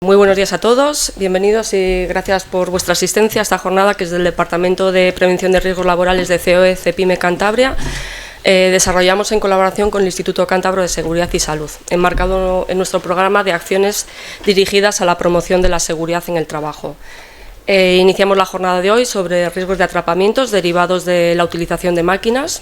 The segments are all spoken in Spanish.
Muy buenos días a todos, bienvenidos y gracias por vuestra asistencia a esta jornada que es del Departamento de Prevención de Riesgos Laborales de COE CEPIME Cantabria. Desarrollamos en colaboración con el Instituto Cántabro de Seguridad y Salud, enmarcado en nuestro programa de acciones dirigidas a la promoción de la seguridad en el trabajo. Iniciamos la jornada de hoy sobre riesgos de atrapamientos derivados de la utilización de máquinas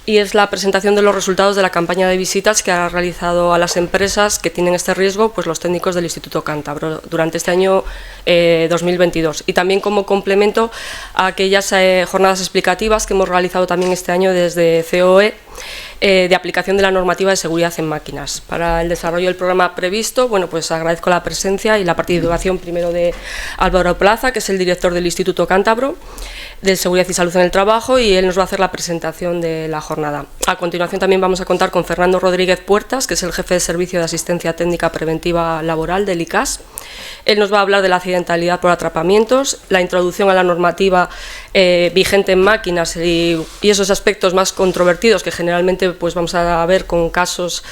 y es la presentación de los resultados de la campaña de visitas que ha realizado a las empresas que tienen este riesgo pues los técnicos del Instituto Cántabro durante este año 2022 y también como complemento a aquellas jornadas explicativas que hemos realizado también este año desde COE de aplicación de la normativa de seguridad en máquinas. Para el desarrollo del programa previsto, bueno, pues agradezco la presencia y la participación primero de Álvaro Plaza, que es el director del Instituto Cántabro de Seguridad y Salud en el Trabajo, y él nos va a hacer la presentación de la jornada. A continuación también vamos a contar con Fernando Rodríguez Puertas, que es el jefe de Servicio de Asistencia Técnica Preventiva Laboral del ICAS. Él nos va a hablar de la accidentalidad por atrapamientos, la introducción a la normativa vigente en máquinas y esos aspectos más controvertidos que generalmente pues vamos a ver con casos,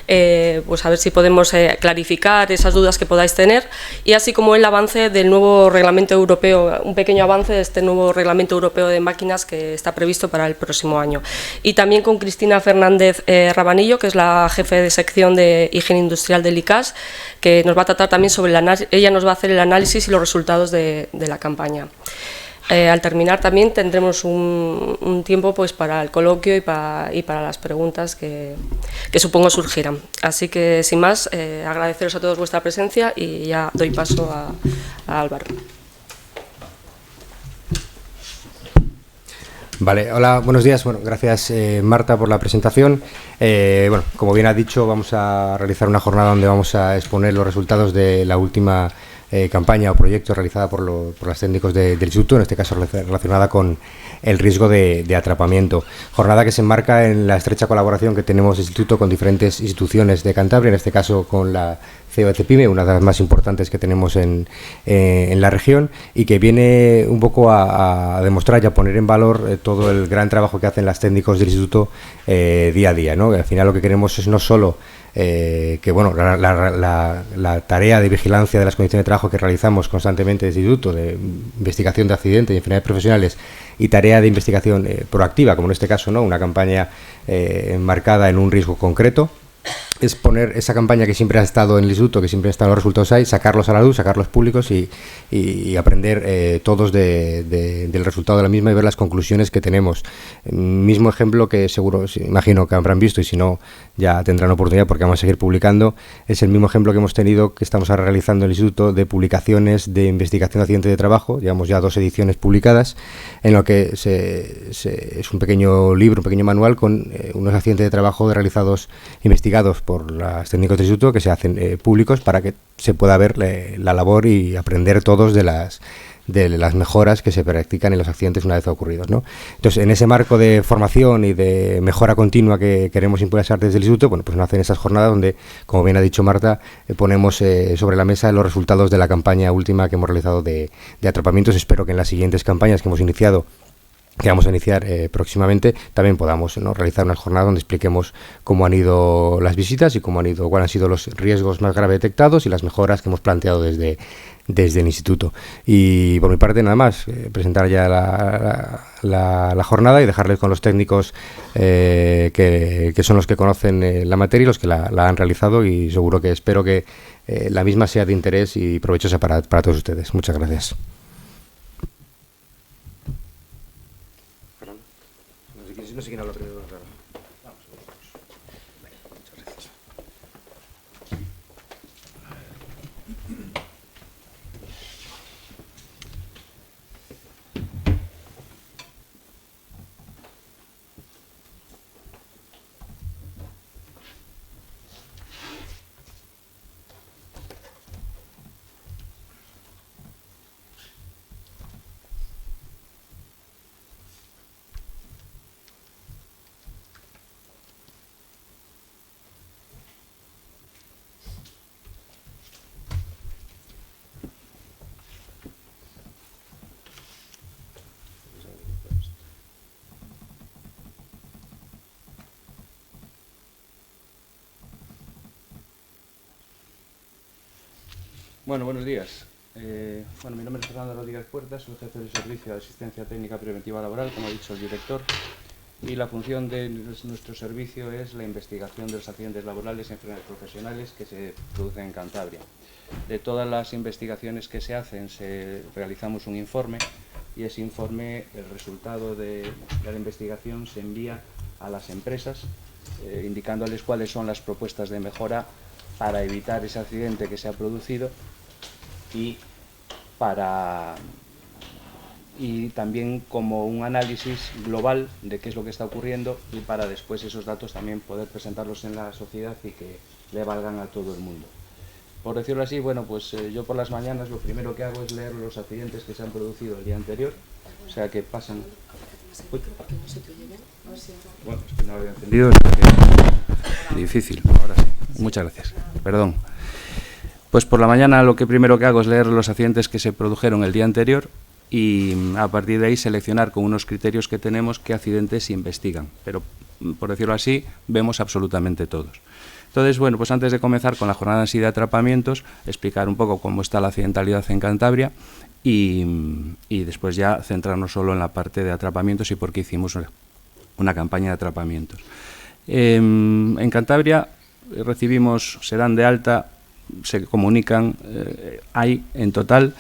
pues a ver si podemos clarificar esas dudas que podáis tener, y así como el avance del nuevo reglamento europeo, un pequeño avance de este nuevo reglamento europeo de máquinas que está previsto para el próximo año. Y también con Cristina Fernández Rabanillo, que es la jefe de sección de higiene industrial del ICAS, que nos va a tratar también sobre ella nos va a hacer el análisis y los resultados de la campaña. Al terminar también tendremos un tiempo pues para el coloquio y para las preguntas que supongo surgirán. Así que sin más, agradeceros a todos vuestra presencia y ya doy paso a Álvaro. Vale, hola, buenos días. Bueno, gracias Marta por la presentación. Bueno, como bien ha dicho, vamos a realizar una jornada donde vamos a exponer los resultados de la última campaña o proyecto realizada por los técnicos del Instituto, en este caso relacionada con el riesgo de atrapamiento. Jornada que se enmarca en la estrecha colaboración que tenemos el Instituto con diferentes instituciones de Cantabria, en este caso con la COE CEPIME, una de las más importantes que tenemos en la región, y que viene un poco a demostrar y a poner en valor todo el gran trabajo que hacen los técnicos del Instituto día a día, ¿no? Al final lo que queremos es no solo que bueno, la tarea de vigilancia de las condiciones de trabajo que realizamos constantemente desde el Instituto, de investigación de accidentes y enfermedades profesionales, y tarea de investigación proactiva, como en este caso, ¿no? Una campaña enmarcada en un riesgo concreto, es poner esa campaña que siempre ha estado en el Instituto, que siempre están los resultados ahí, sacarlos a la luz, sacarlos públicos y aprender todos del resultado de la misma y ver las conclusiones que tenemos. Mismo ejemplo que seguro, imagino que habrán visto, y si no ya tendrán oportunidad porque vamos a seguir publicando, es el mismo ejemplo que hemos tenido, que estamos ahora realizando en el Instituto, de publicaciones de investigación de accidentes de trabajo. Llevamos ya 2 ediciones publicadas, en lo que es un pequeño libro, un pequeño manual con unos accidentes de trabajo realizados, investigados por los técnicos del Instituto, que se hacen públicos para que se pueda ver la labor y aprender todos de las mejoras que se practican en los accidentes una vez ocurridos, ¿no? Entonces, en ese marco de formación y de mejora continua que queremos impulsar desde el Instituto, bueno, pues nos hacen esas jornadas donde, como bien ha dicho Marta, ponemos sobre la mesa los resultados de la campaña última que hemos realizado de atrapamientos. Espero que en las siguientes campañas que hemos iniciado, que vamos a iniciar próximamente, también podamos, ¿no?, realizar una jornada donde expliquemos cómo han ido las visitas y cuáles han sido los riesgos más graves detectados y las mejoras que hemos planteado desde el Instituto. Y por mi parte nada más, presentar ya la jornada y dejarles con los técnicos que son los que conocen la materia y los que la han realizado, y seguro que espero que la misma sea de interés y provechosa para todos ustedes. Muchas gracias. No sé quién habla primero. Bueno, buenos días. Mi nombre es Fernando Rodríguez Puertas, soy jefe de servicio de asistencia técnica preventiva laboral, como ha dicho el director, y la función de nuestro servicio es la investigación de los accidentes laborales y enfermedades profesionales que se producen en Cantabria. De todas las investigaciones que se hacen, realizamos un informe, y ese informe, el resultado de la investigación, se envía a las empresas, indicándoles cuáles son las propuestas de mejora para evitar ese accidente que se ha producido y también como un análisis global de qué es lo que está ocurriendo, y para después esos datos también poder presentarlos en la sociedad y que le valgan a todo el mundo. Por decirlo así, yo por las mañanas lo primero que hago es leer los accidentes que se han producido el día anterior, o sea que pasan... Uy. Bueno, es que no lo había entendido, es difícil. Ahora sí. Muchas gracias. Perdón. Pues por la mañana lo que primero que hago es leer los accidentes que se produjeron el día anterior y a partir de ahí seleccionar con unos criterios que tenemos qué accidentes se investigan. Pero, por decirlo así, vemos absolutamente todos. Entonces, pues antes de comenzar con la jornada en sí de atrapamientos, explicar un poco cómo está la accidentalidad en Cantabria y después ya centrarnos solo en la parte de atrapamientos y por qué hicimos una campaña de atrapamientos. En Cantabria se dan de alta, se comunican, hay en total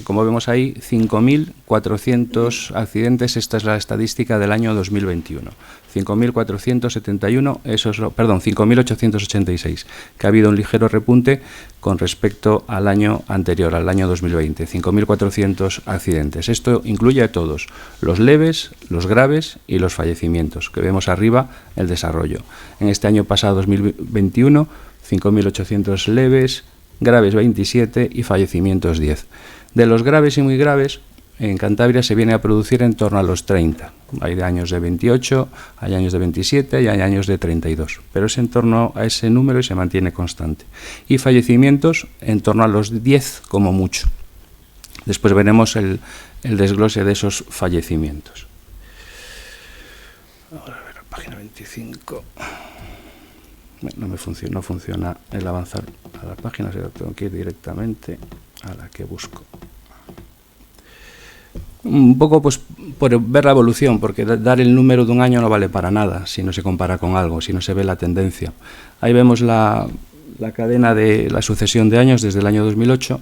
como vemos ahí, 5.400 accidentes. Esta es la estadística del año 2021. 5.886, que ha habido un ligero repunte con respecto al año anterior, al año 2020. 5.400 accidentes. Esto incluye a todos, los leves, los graves y los fallecimientos, que vemos arriba el desarrollo. En este año pasado, 2021, 5.800 leves, graves 27 y fallecimientos 10. De los graves y muy graves, en Cantabria se viene a producir en torno a los 30. Hay años de 28, hay años de 27 y hay años de 32. Pero es en torno a ese número y se mantiene constante. Y fallecimientos en torno a los 10 como mucho. Después veremos el desglose de esos fallecimientos. Ahora a ver, página 25... No funciona el avanzar a la página, tengo que ir directamente a la que busco. Un poco por ver la evolución, porque dar el número de un año no vale para nada si no se compara con algo, si no se ve la tendencia. Ahí vemos la cadena de la sucesión de años desde el año 2008,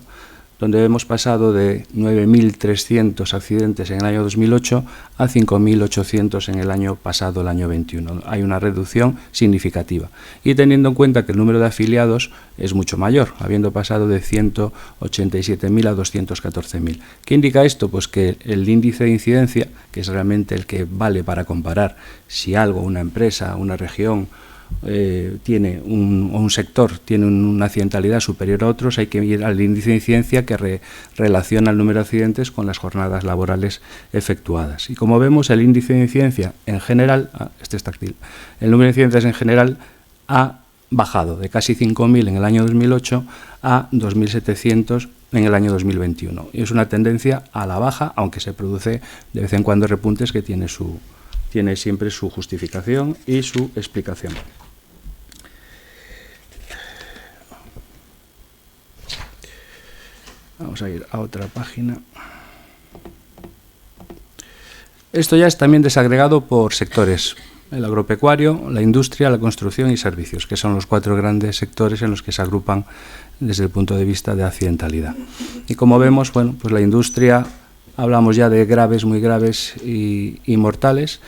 donde hemos pasado de 9.300 accidentes en el año 2008 a 5.800 en el año pasado, el año 21. Hay una reducción significativa. Y teniendo en cuenta que el número de afiliados es mucho mayor, habiendo pasado de 187.000 a 214.000. ¿Qué indica esto? Pues que el índice de incidencia, que es realmente el que vale para comparar si algo, una empresa, una región, tiene un sector tiene una accidentalidad superior a otros, hay que ir al índice de incidencia que relaciona el número de accidentes con las jornadas laborales efectuadas. Y como vemos, el índice de incidencia en general, el número de incidentes en general ha bajado de casi 5.000 en el año 2008 a 2.700 en el año 2021. Y es una tendencia a la baja, aunque se produce de vez en cuando repuntes que tiene siempre su justificación y su explicación. Vamos a ir a otra página. Esto ya es también desagregado por sectores: el agropecuario, la industria, la construcción y servicios, que son los 4 grandes sectores en los que se agrupan desde el punto de vista de accidentalidad. Y como vemos, pues la industria, hablamos ya de graves, muy graves y mortales.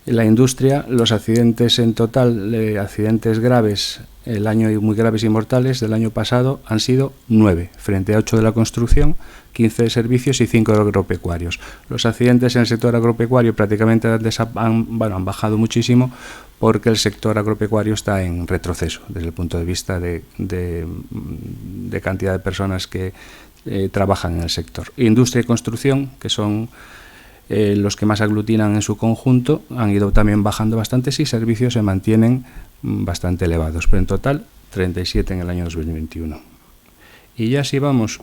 En la industria, los accidentes en total, accidentes graves, el año muy graves y mortales del año pasado han sido 9, frente a 8 de la construcción, 15 de servicios y 5 de agropecuarios. Los accidentes en el sector agropecuario prácticamente han bajado muchísimo, porque el sector agropecuario está en retroceso desde el punto de vista de cantidad de personas que trabajan en el sector. Industria y construcción, que son los que más aglutinan en su conjunto, han ido también bajando bastante, y servicios se mantienen bastante elevados, pero en total 37 en el año 2021. Y ya si vamos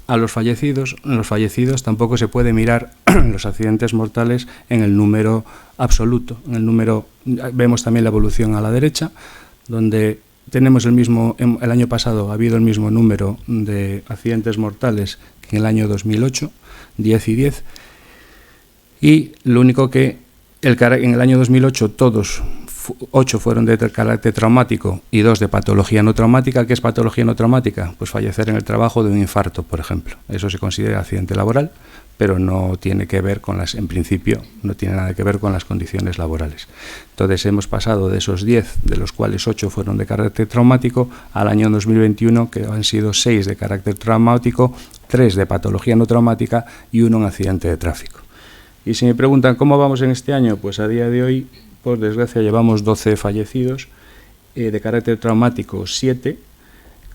a los fallecidos, en los fallecidos tampoco se puede mirar los accidentes mortales en el número absoluto. En el número vemos también la evolución a la derecha, donde tenemos el año pasado ha habido el mismo número de accidentes mortales que en el año 2008, 10 y 10, y lo único que en el año 2008 todos 8 fueron de carácter traumático y 2 de patología no traumática. ¿Qué es patología no traumática? Pues fallecer en el trabajo de un infarto, por ejemplo. Eso se considera accidente laboral, pero no tiene que ver con en principio, no tiene nada que ver con las condiciones laborales. Entonces hemos pasado de esos 10, de los cuales 8 fueron de carácter traumático, al año 2021, que han sido 6 de carácter traumático, 3 de patología no traumática y 1 en accidente de tráfico. Y si me preguntan cómo vamos en este año, pues a día de hoy, por desgracia, llevamos 12 fallecidos, de carácter traumático 7,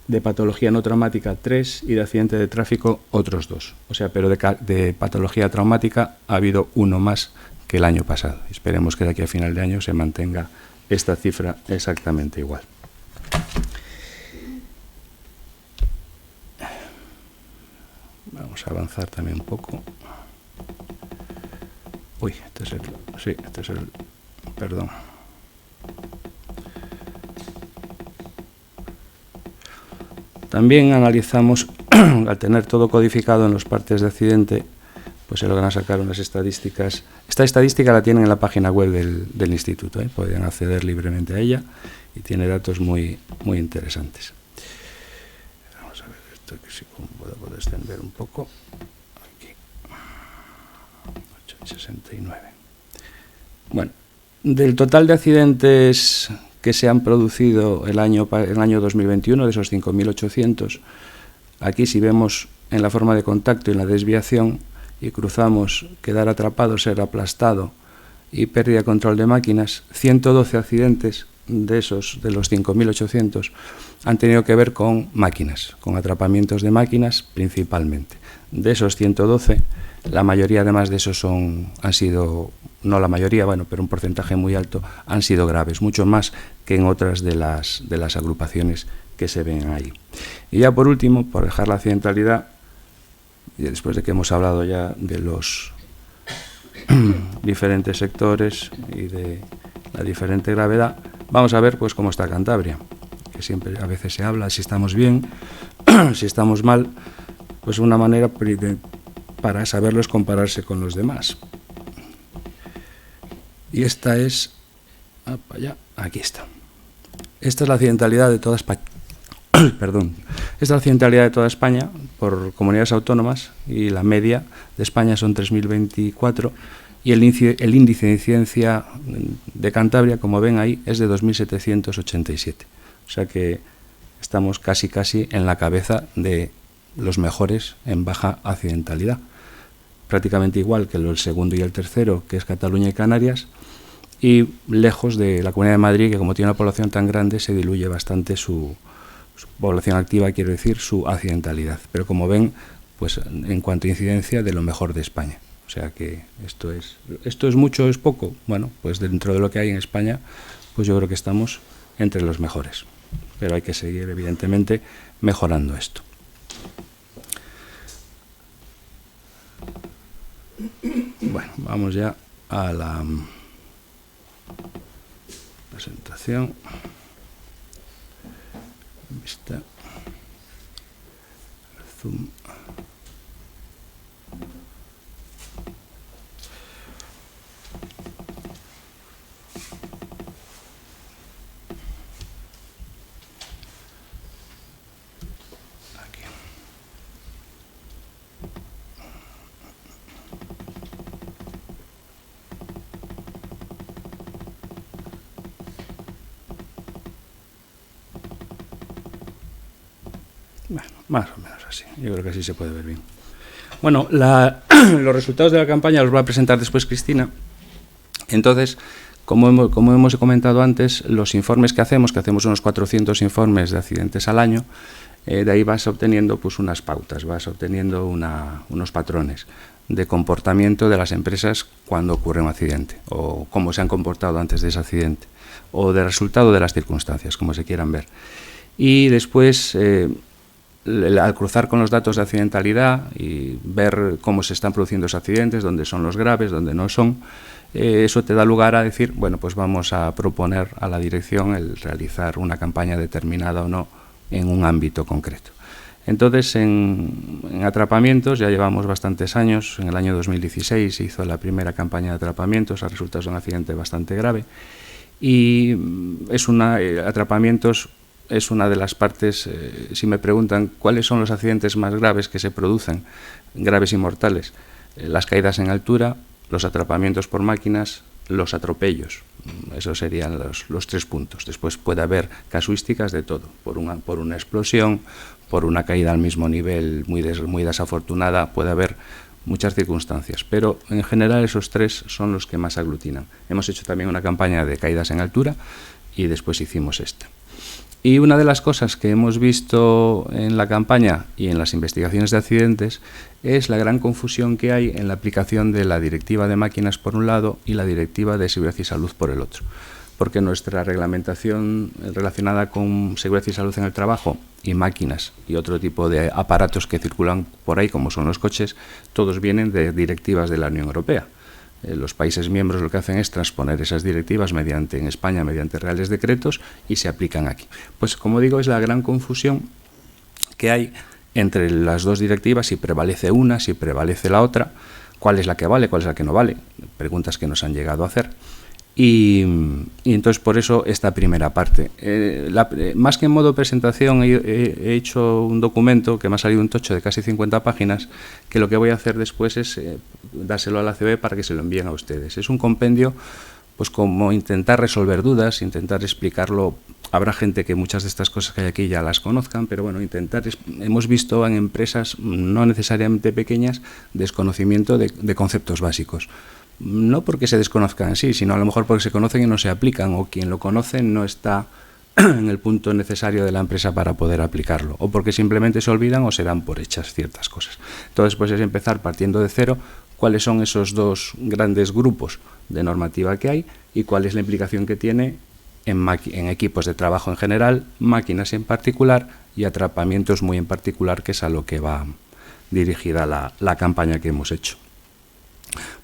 de patología no traumática 3 y de accidente de tráfico otros 2. O sea, pero de patología traumática ha habido 1 más que el año pasado. Esperemos que de aquí a final de año se mantenga esta cifra exactamente igual. Vamos a avanzar también un poco. Uy, este es el perdón. También analizamos, al tener todo codificado en los partes de accidente, pues se logran sacar unas estadísticas. Esta estadística la tienen en la página web del instituto, podrían acceder libremente a ella y tiene datos muy, muy interesantes. Vamos a ver esto, que si puedo extender un poco. Aquí. 8,69. Bueno, del total de accidentes que se han producido el año 2021, de esos 5.800, aquí si vemos en la forma de contacto y en la desviación y cruzamos quedar atrapado, ser aplastado y pérdida de control de máquinas, 112 accidentes de los 5.800 han tenido que ver con máquinas, con atrapamientos de máquinas principalmente. De esos 112, la mayoría además de esos han sido, no la mayoría, bueno, pero un porcentaje muy alto, han sido graves, mucho más que en otras de las agrupaciones que se ven ahí. Y ya por último, por dejar la accidentalidad, y después de que hemos hablado ya de los diferentes sectores y de la diferente gravedad, vamos a ver pues cómo está Cantabria, que siempre a veces se habla si estamos bien, si estamos mal, pues una manera para saberlo es compararse con los demás. Y esta es, aquí está. Esta es la accidentalidad de toda España. Perdón. Esta es la accidentalidad de toda España por comunidades autónomas y la media de España son 3.024 y el índice de incidencia de Cantabria, como ven ahí, es de 2.787. O sea que estamos casi en la cabeza de los mejores en baja accidentalidad. Prácticamente igual que el segundo y el tercero, que es Cataluña y Canarias, y lejos de la Comunidad de Madrid, que como tiene una población tan grande, se diluye bastante su población activa, quiero decir, su accidentalidad. Pero como ven, pues en cuanto a incidencia, de lo mejor de España. O sea que esto es mucho, es poco. Bueno, pues dentro de lo que hay en España, pues yo creo que estamos entre los mejores. Pero hay que seguir, evidentemente, mejorando esto. Bueno, vamos ya a la presentación. Vista. Zoom. Bueno, más o menos así. Yo creo que así se puede ver bien. Bueno, los resultados de la campaña los va a presentar después Cristina. Entonces, como hemos comentado antes, los informes que hacemos unos 400 informes de accidentes al año, de ahí vas obteniendo pues unas pautas, vas obteniendo unos patrones de comportamiento de las empresas cuando ocurre un accidente, o cómo se han comportado antes de ese accidente, o de resultado de las circunstancias, como se quieran ver. Y después, al cruzar con los datos de accidentalidad y ver cómo se están produciendo esos accidentes, dónde son los graves, dónde no son, eso te da lugar a decir, bueno, pues vamos a proponer a la dirección el realizar una campaña determinada o no en un ámbito concreto. Entonces, en atrapamientos ya llevamos bastantes años. En el año 2016 se hizo la primera campaña de atrapamientos a resultas de un accidente bastante grave, y atrapamientos es una de las partes. Si me preguntan cuáles son los accidentes más graves que se producen, graves y mortales, las caídas en altura, los atrapamientos por máquinas, los atropellos. Esos serían los 3 puntos. Después puede haber casuísticas de todo, por una explosión, por una caída al mismo nivel muy desafortunada, puede haber muchas circunstancias, pero en general esos 3 son los que más aglutinan. Hemos hecho también una campaña de caídas en altura y después hicimos esta. Y una de las cosas que hemos visto en la campaña y en las investigaciones de accidentes es la gran confusión que hay en la aplicación de la Directiva de Máquinas por un lado y la Directiva de Seguridad y Salud por el otro. Porque nuestra reglamentación relacionada con seguridad y salud en el trabajo y máquinas y otro tipo de aparatos que circulan por ahí, como son los coches, todos vienen de directivas de la Unión Europea. Los países miembros lo que hacen es transponer esas directivas en España mediante reales decretos y se aplican aquí. Pues como digo, es la gran confusión que hay entre las 2 directivas, si prevalece una, si prevalece la otra, cuál es la que vale, cuál es la que no vale, preguntas que nos han llegado a hacer. Y entonces por eso esta primera parte. Más que en modo presentación he hecho un documento que me ha salido un tocho de casi 50 páginas, que lo que voy a hacer después es dárselo a la CB para que se lo envíen a ustedes. Es un compendio, pues como intentar resolver dudas, intentar explicarlo. Habrá gente que muchas de estas cosas que hay aquí ya las conozcan, pero bueno, hemos visto en empresas no necesariamente pequeñas desconocimiento de conceptos básicos. No porque se desconozcan en sí, sino a lo mejor porque se conocen y no se aplican, o quien lo conoce no está en el punto necesario de la empresa para poder aplicarlo, o porque simplemente se olvidan o se dan por hechas ciertas cosas. Entonces, pues es empezar partiendo de cero, cuáles son esos 2 grandes grupos de normativa que hay y cuál es la implicación que tiene en equipos de trabajo en general, máquinas en particular y atrapamientos muy en particular, que es a lo que va dirigida la campaña que hemos hecho.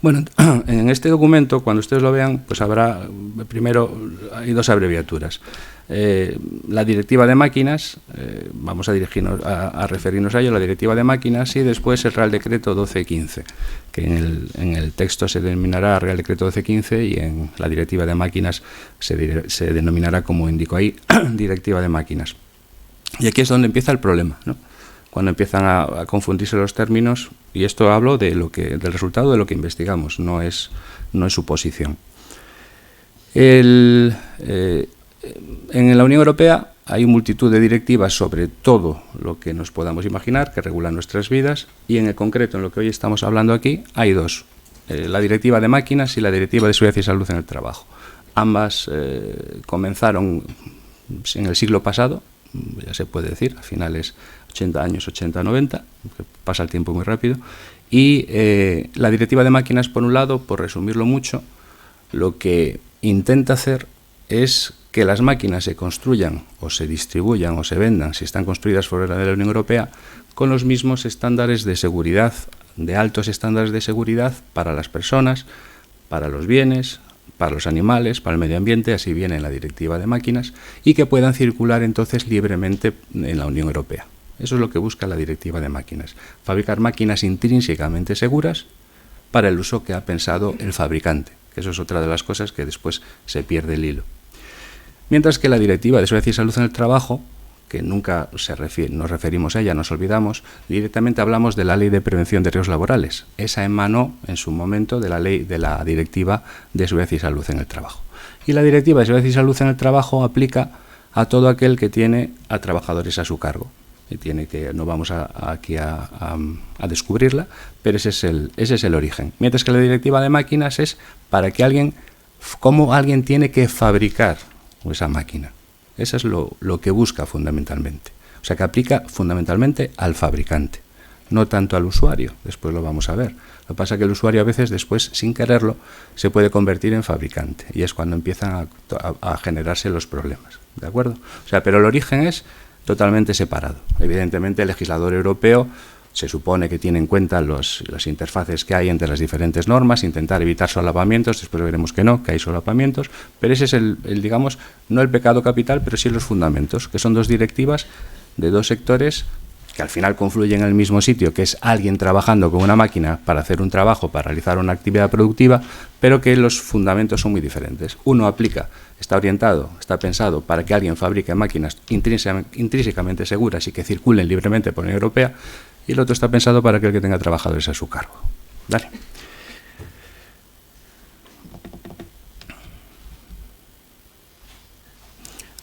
Bueno, en este documento, cuando ustedes lo vean, pues habrá, primero, hay 2 abreviaturas. La Directiva de Máquinas, vamos a referirnos a ello, la Directiva de Máquinas, y después el Real Decreto 1215, que en el texto se denominará Real Decreto 1215 y en la Directiva de Máquinas se denominará, como indico ahí, Directiva de Máquinas. Y aquí es donde empieza el problema, ¿no? Cuando empiezan a confundirse los términos, y esto hablo del resultado de lo que investigamos, no es suposición. En la Unión Europea hay multitud de directivas sobre todo lo que nos podamos imaginar, que regulan nuestras vidas, y en el concreto, en lo que hoy estamos hablando aquí, hay 2, la Directiva de Máquinas y la Directiva de Seguridad y Salud en el Trabajo. Ambas comenzaron en el siglo pasado, ya se puede decir, a finales 80-90, que pasa el tiempo muy rápido, y la Directiva de Máquinas, por un lado, por resumirlo mucho, lo que intenta hacer es que las máquinas se construyan o se distribuyan o se vendan, si están construidas fuera de la Unión Europea, con los mismos estándares de seguridad, de altos estándares de seguridad para las personas, para los bienes, para los animales, para el medio ambiente, así viene en la Directiva de Máquinas, y que puedan circular entonces libremente en la Unión Europea. Eso es lo que busca la Directiva de Máquinas, fabricar máquinas intrínsecamente seguras para el uso que ha pensado el fabricante, que eso es otra de las cosas que después se pierde el hilo. Mientras que la Directiva de Seguridad y Salud en el Trabajo, que nunca nos referimos a ella, nos olvidamos, directamente hablamos de la Ley de Prevención de Riesgos Laborales. Esa emanó en su momento de la Directiva de Seguridad y Salud en el Trabajo. Y la Directiva de Seguridad y Salud en el Trabajo aplica a todo aquel que tiene a trabajadores a su cargo. No vamos aquí a descubrirla, pero ese es el origen. Mientras que la Directiva de Máquinas es para que cómo alguien tiene que fabricar esa máquina. Eso es lo que busca fundamentalmente. O sea, que aplica fundamentalmente al fabricante, no tanto al usuario. Después lo vamos a ver. Lo que pasa es que el usuario a veces después, sin quererlo, se puede convertir en fabricante. Y es cuando empiezan a generarse los problemas. ¿De acuerdo? O sea, pero el origen es totalmente separado. Evidentemente, el legislador europeo se supone que tiene en cuenta las interfaces que hay entre las diferentes normas, intentar evitar solapamientos, después veremos que no, que hay solapamientos, pero ese es digamos, no el pecado capital, pero sí los fundamentos, que son dos directivas de dos sectores que al final confluyen en el mismo sitio, que es alguien trabajando con una máquina para hacer un trabajo, para realizar una actividad productiva, pero que los fundamentos son muy diferentes. Uno está orientado, está pensado para que alguien fabrique máquinas intrínsecamente seguras y que circulen libremente por la Unión Europea, y el otro está pensado para que el que tenga trabajadores a su cargo. Dale.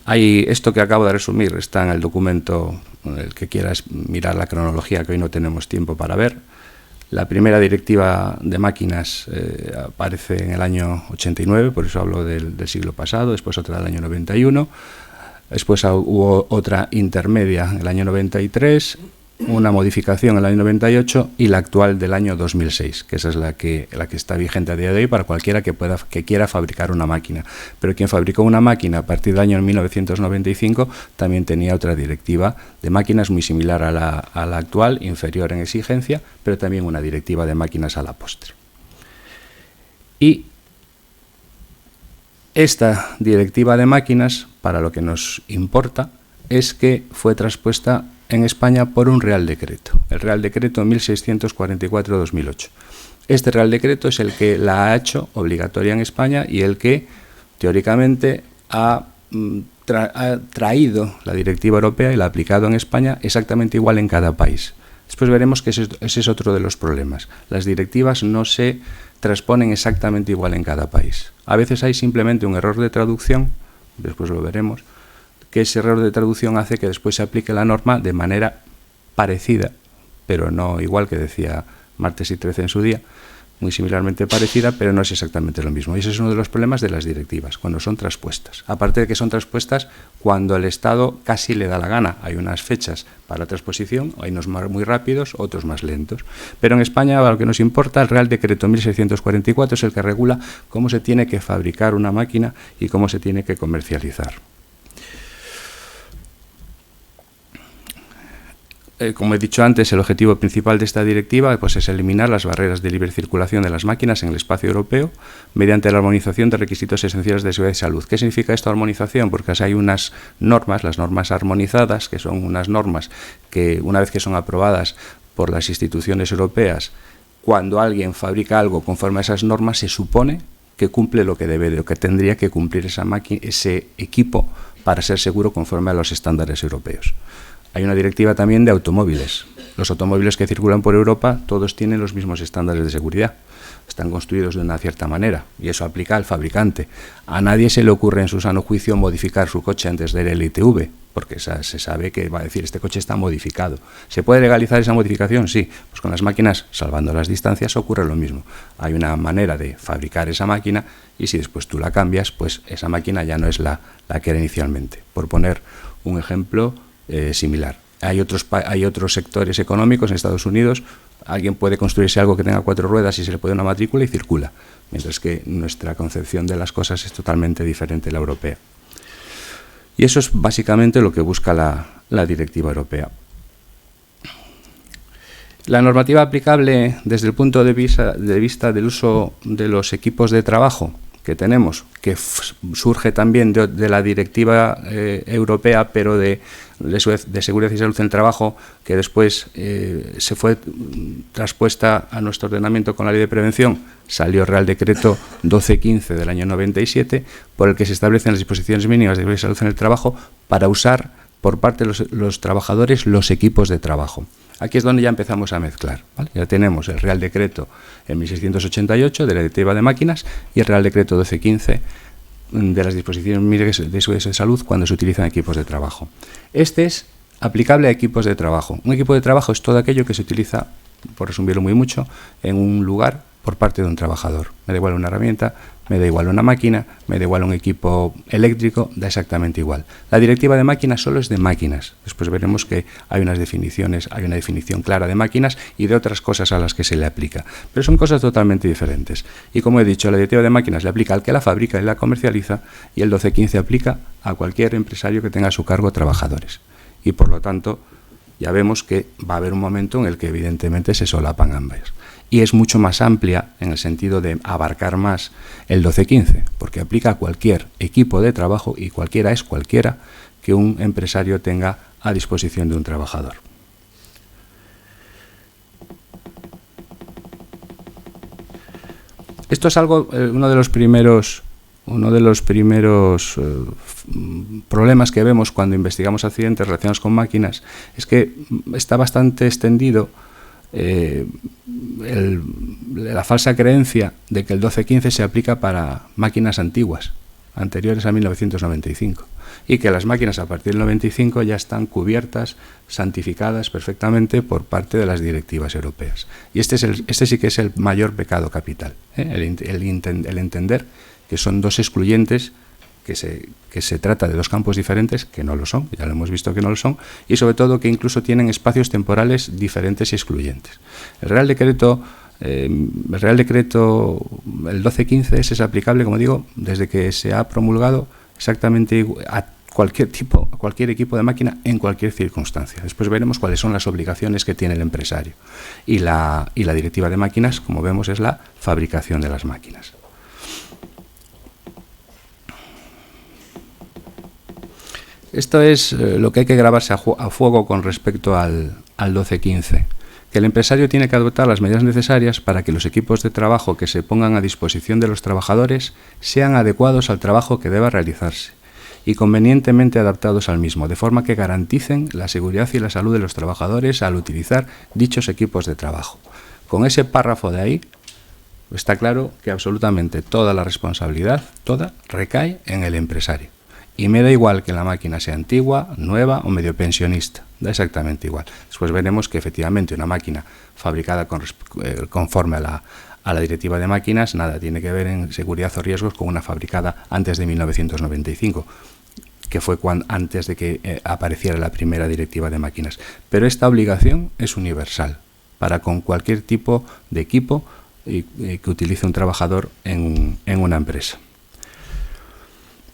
Esto que acabo de resumir está en el documento, el que quieras mirar la cronología, que hoy no tenemos tiempo para ver. La primera directiva de máquinas aparece en el año 89, por eso hablo del siglo pasado, después otra del año 91, después hubo otra intermedia en el año 93, una modificación en el año 98 y la actual del año 2006, que esa es la que está vigente a día de hoy para cualquiera que quiera fabricar una máquina. Pero quien fabricó una máquina a partir del año 1995 también tenía otra directiva de máquinas muy similar a la actual, inferior en exigencia, pero también una directiva de máquinas a la postre. Y esta directiva de máquinas, para lo que nos importa, es que fue traspuesta en España por un Real Decreto, el Real Decreto 1644-2008. Este Real Decreto es el que la ha hecho obligatoria en España y el que, teóricamente, ha traído la directiva europea y la ha aplicado en España exactamente igual en cada país. Después veremos que ese es otro de los problemas. Las directivas no se transponen exactamente igual en cada país. A veces hay simplemente un error de traducción, después lo veremos, que ese error de traducción hace que después se aplique la norma de manera parecida, pero no igual, que decía Martes y 13 en su día, muy similarmente parecida, pero no es exactamente lo mismo. Y ese es uno de los problemas de las directivas, cuando son traspuestas. Aparte de que son traspuestas cuando el Estado casi le da la gana. Hay unas fechas para transposición, hay unos muy rápidos, otros más lentos. Pero en España, a lo que nos importa, el Real Decreto 1644 es el que regula cómo se tiene que fabricar una máquina y cómo se tiene que comercializar. Como he dicho antes, el objetivo principal de esta directiva es eliminar las barreras de libre circulación de las máquinas en el espacio europeo mediante la armonización de requisitos esenciales de seguridad y salud. ¿Qué significa esto, armonización? Porque hay unas normas, las normas armonizadas, que son unas normas que, una vez que son aprobadas por las instituciones europeas, cuando alguien fabrica algo conforme a esas normas, se supone que cumple lo que debe, lo que tendría que cumplir ese equipo para ser seguro conforme a los estándares europeos. Hay una directiva también de automóviles. Los automóviles que circulan por Europa todos tienen los mismos estándares de seguridad. Están construidos de una cierta manera y eso aplica al fabricante. A nadie se le ocurre en su sano juicio modificar su coche antes del ITV, porque se sabe que va a decir este coche está modificado. ¿Se puede legalizar esa modificación? Sí. Pues con las máquinas, salvando las distancias, ocurre lo mismo. Hay una manera de fabricar esa máquina y si después tú la cambias, pues esa máquina ya no es la que era inicialmente. Por poner un ejemplo similar. Hay otros sectores económicos en Estados Unidos. Alguien puede construirse algo que tenga 4 ruedas y se le pone una matrícula y circula, mientras que nuestra concepción de las cosas es totalmente diferente a la europea. Y eso es básicamente lo que busca la directiva europea. La normativa aplicable desde el punto de vista del uso de los equipos de trabajo que tenemos, que surge también de la directiva europea, pero de seguridad y salud en el trabajo, que después se fue traspuesta a nuestro ordenamiento con la Ley de Prevención. Salió el Real Decreto 1215 del año 97, por el que se establecen las disposiciones mínimas de seguridad y salud en el trabajo para usar por parte de los trabajadores los equipos de trabajo. Aquí es donde ya empezamos a mezclar, ¿vale? Ya tenemos el Real Decreto en 1688 de la Directiva de Máquinas y el Real Decreto 1215 de las disposiciones mínimas de seguridad y salud cuando se utilizan equipos de trabajo. Este es aplicable a equipos de trabajo. Un equipo de trabajo es todo aquello que se utiliza, por resumirlo muy mucho, en un lugar por parte de un trabajador. Me da igual una herramienta, me da igual una máquina, me da igual un equipo eléctrico, da exactamente igual. La directiva de máquinas solo es de máquinas. Después veremos que hay unas definiciones, hay una definición clara de máquinas y de otras cosas a las que se le aplica. Pero son cosas totalmente diferentes. Y como he dicho, la directiva de máquinas le aplica al que la fabrica y la comercializa y el 1215 aplica a cualquier empresario que tenga a su cargo trabajadores. Y por lo tanto, ya vemos que va a haber un momento en el que evidentemente se solapan ambas. Y es mucho más amplia en el sentido de abarcar más el 12-15, porque aplica a cualquier equipo de trabajo, y cualquiera es cualquiera que un empresario tenga a disposición de un trabajador. Esto es algo, uno de los primeros problemas que vemos cuando investigamos accidentes relacionados con máquinas, es que está bastante extendido la falsa creencia de que el 12-15 se aplica para máquinas antiguas, anteriores a 1995, y que las máquinas a partir del 95 ya están cubiertas, santificadas perfectamente por parte de las directivas europeas. Y este sí que es el mayor pecado capital, el entender que son dos excluyentes, que se trata de dos campos diferentes, que no lo son, ya lo hemos visto que no lo son, y sobre todo que incluso tienen espacios temporales diferentes y excluyentes. El Real Decreto, el 12-15 es aplicable, como digo, desde que se ha promulgado exactamente a cualquier equipo de máquina en cualquier circunstancia. Después veremos cuáles son las obligaciones que tiene el empresario. Y la directiva de máquinas, como vemos, es la fabricación de las máquinas. Esto es lo que hay que grabarse a fuego con respecto al 12-15, que el empresario tiene que adoptar las medidas necesarias para que los equipos de trabajo que se pongan a disposición de los trabajadores sean adecuados al trabajo que deba realizarse y convenientemente adaptados al mismo, de forma que garanticen la seguridad y la salud de los trabajadores al utilizar dichos equipos de trabajo. Con ese párrafo de ahí, está claro que absolutamente toda la responsabilidad, recae en el empresario. Y me da igual que la máquina sea antigua, nueva o medio pensionista, da exactamente igual. Después veremos que efectivamente una máquina fabricada conforme a la directiva de máquinas nada tiene que ver en seguridad o riesgos con una fabricada antes de 1995, que fue antes de que apareciera la primera directiva de máquinas. Pero esta obligación es universal para con cualquier tipo de equipo que utilice un trabajador en una empresa.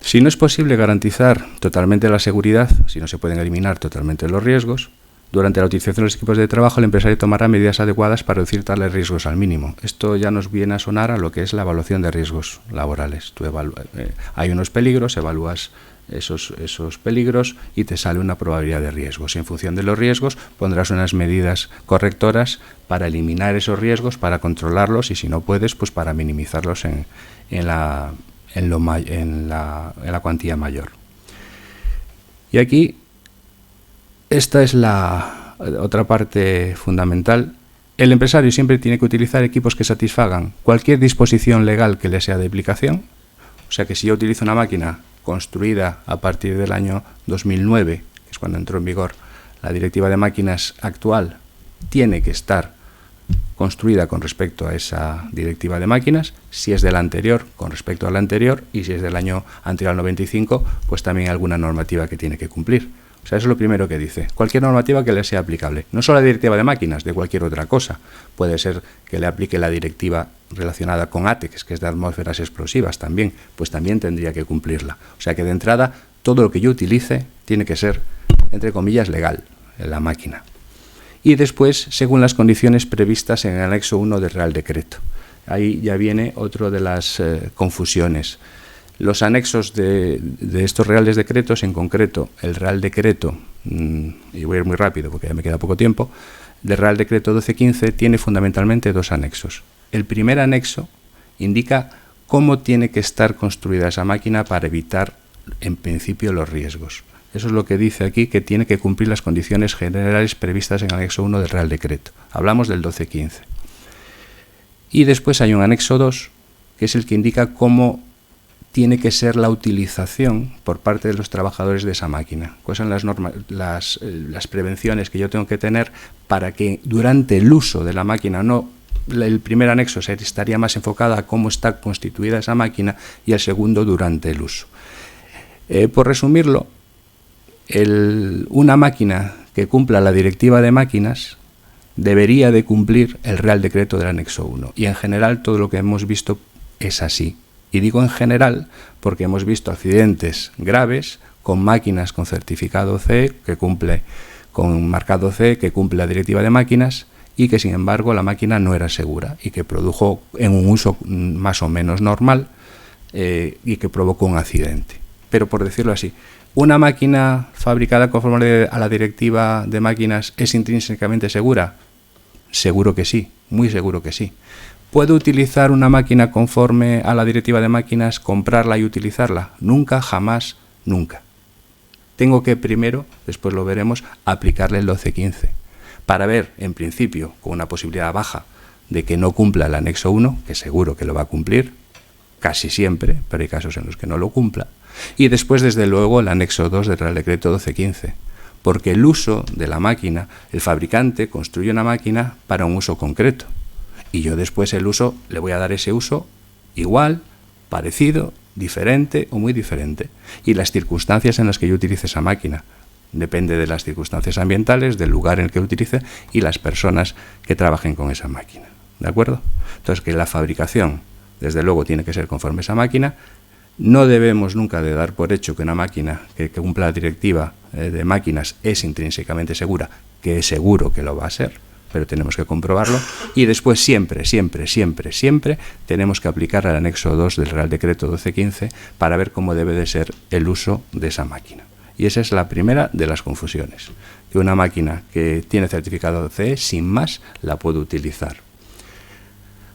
Si no es posible garantizar totalmente la seguridad, si no se pueden eliminar totalmente los riesgos, durante la utilización de los equipos de trabajo el empresario tomará medidas adecuadas para reducir tales riesgos al mínimo. Esto ya nos viene a sonar a lo que es la evaluación de riesgos laborales. Hay unos peligros, evalúas esos peligros y te sale una probabilidad de riesgos. Y en función de los riesgos pondrás unas medidas correctoras para eliminar esos riesgos, para controlarlos y si no puedes, pues para minimizarlos en la cuantía mayor. Y aquí, esta es la otra parte fundamental. El empresario siempre tiene que utilizar equipos que satisfagan cualquier disposición legal que le sea de aplicación. O sea que si yo utilizo una máquina construida a partir del año 2009, que es cuando entró en vigor la directiva de máquinas actual, tiene que estar construida con respecto a esa directiva de máquinas, si es de la anterior, con respecto a la anterior, y si es del año anterior al 95, pues también hay alguna normativa que tiene que cumplir. O sea, eso es lo primero que dice. Cualquier normativa que le sea aplicable. No solo la directiva de máquinas, de cualquier otra cosa. Puede ser que le aplique la directiva relacionada con ATEX, que es de atmósferas explosivas también, pues también tendría que cumplirla. O sea que de entrada, todo lo que yo utilice tiene que ser, entre comillas, legal en la máquina. Y después, según las condiciones previstas en el anexo 1 del Real Decreto. Ahí ya viene otro de las confusiones. Los anexos de estos Reales Decretos, en concreto el Real Decreto, y voy a ir muy rápido porque ya me queda poco tiempo, del Real Decreto 12-15 tiene fundamentalmente dos anexos. El primer anexo indica cómo tiene que estar construida esa máquina para evitar, en principio, los riesgos. Eso es lo que dice aquí, que tiene que cumplir las condiciones generales previstas en el anexo 1 del Real Decreto. Hablamos del 12-15. Y después hay un anexo 2, que es el que indica cómo tiene que ser la utilización por parte de los trabajadores de esa máquina. ¿Cuáles son las prevenciones que yo tengo que tener para que durante el uso de la máquina, no el primer anexo estaría más enfocado a cómo está constituida esa máquina y el segundo durante el uso? Por resumirlo, una máquina que cumpla la directiva de máquinas debería de cumplir el Real Decreto del anexo 1 y en general todo lo que hemos visto es así. Y digo en general porque hemos visto accidentes graves con máquinas con certificado CE que cumple con marcado C que cumple la directiva de máquinas y que sin embargo la máquina no era segura y que produjo en un uso más o menos normal y que provocó un accidente. Pero por decirlo así, ¿una máquina fabricada conforme a la directiva de máquinas es intrínsecamente segura? Seguro que sí, muy seguro que sí. ¿Puedo utilizar una máquina conforme a la directiva de máquinas, comprarla y utilizarla? Nunca, jamás, nunca. Tengo que primero, después lo veremos, aplicarle el 1215 para ver, en principio, con una posibilidad baja de que no cumpla el anexo 1, que seguro que lo va a cumplir, casi siempre, pero hay casos en los que no lo cumpla, y después, desde luego, el anexo 2 del Real Decreto 1215, porque el uso de la máquina, el fabricante construye una máquina para un uso concreto, y yo después el uso, le voy a dar ese uso igual, parecido, diferente o muy diferente, y las circunstancias en las que yo utilice esa máquina. Depende de las circunstancias ambientales, del lugar en el que utilice y las personas que trabajen con esa máquina. ¿De acuerdo? Entonces, que la fabricación, desde luego, tiene que ser conforme a esa máquina. No debemos nunca de dar por hecho que una máquina que cumpla la directiva de máquinas es intrínsecamente segura, que es seguro que lo va a ser, pero tenemos que comprobarlo. Y después siempre tenemos que aplicar el anexo 2 del Real Decreto 1215 para ver cómo debe de ser el uso de esa máquina. Y esa es la primera de las confusiones, que una máquina que tiene certificado CE, sin más, la puedo utilizar.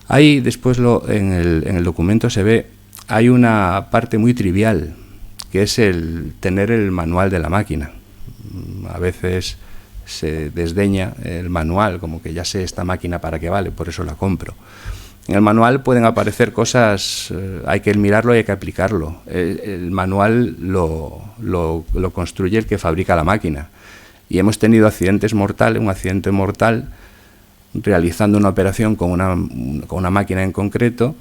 Ahí después en el documento se ve, hay una parte muy trivial, que es el tener el manual de la máquina. A veces se desdeña el manual, como que ya sé esta máquina para qué vale, por eso la compro. En el manual pueden aparecer cosas, hay que mirarlo y hay que aplicarlo. El manual lo construye el que fabrica la máquina. Y hemos tenido un accidente mortal realizando una operación con una máquina en concreto,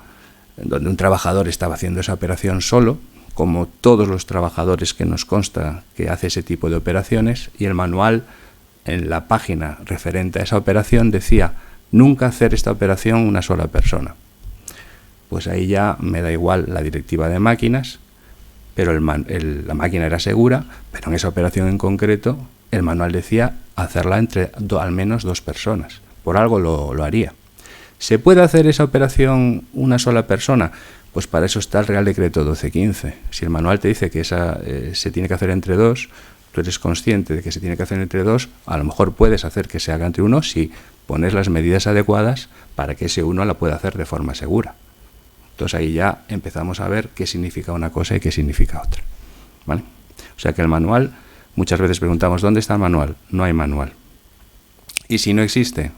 donde un trabajador estaba haciendo esa operación solo, como todos los trabajadores que nos consta que hace ese tipo de operaciones, y el manual en la página referente a esa operación decía: nunca hacer esta operación una sola persona. Pues ahí ya me da igual la directiva de máquinas, pero la máquina era segura, pero en esa operación en concreto el manual decía hacerla entre al menos 2 personas. Por algo lo haría. ¿Se puede hacer esa operación una sola persona? Pues para eso está el Real Decreto 1215. Si el manual te dice que esa se tiene que hacer entre 2, tú eres consciente de que se tiene que hacer entre 2, a lo mejor puedes hacer que se haga entre 1 si pones las medidas adecuadas para que ese uno la pueda hacer de forma segura. Entonces ahí ya empezamos a ver qué significa una cosa y qué significa otra. ¿Vale? O sea que el manual, muchas veces preguntamos, ¿dónde está el manual? No hay manual. Y si no existe,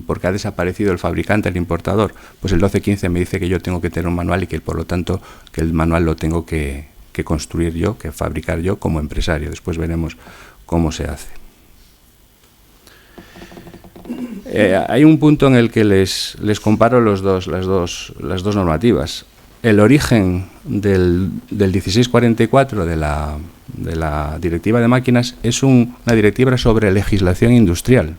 porque ha desaparecido el fabricante, el importador, pues el 1215 me dice que yo tengo que tener un manual y que por lo tanto que el manual lo tengo que construir yo, que fabricar yo como empresario. Después veremos cómo se hace. Hay un punto en el que les comparo las dos normativas. El origen del 1644 de la directiva de máquinas es una directiva sobre legislación industrial.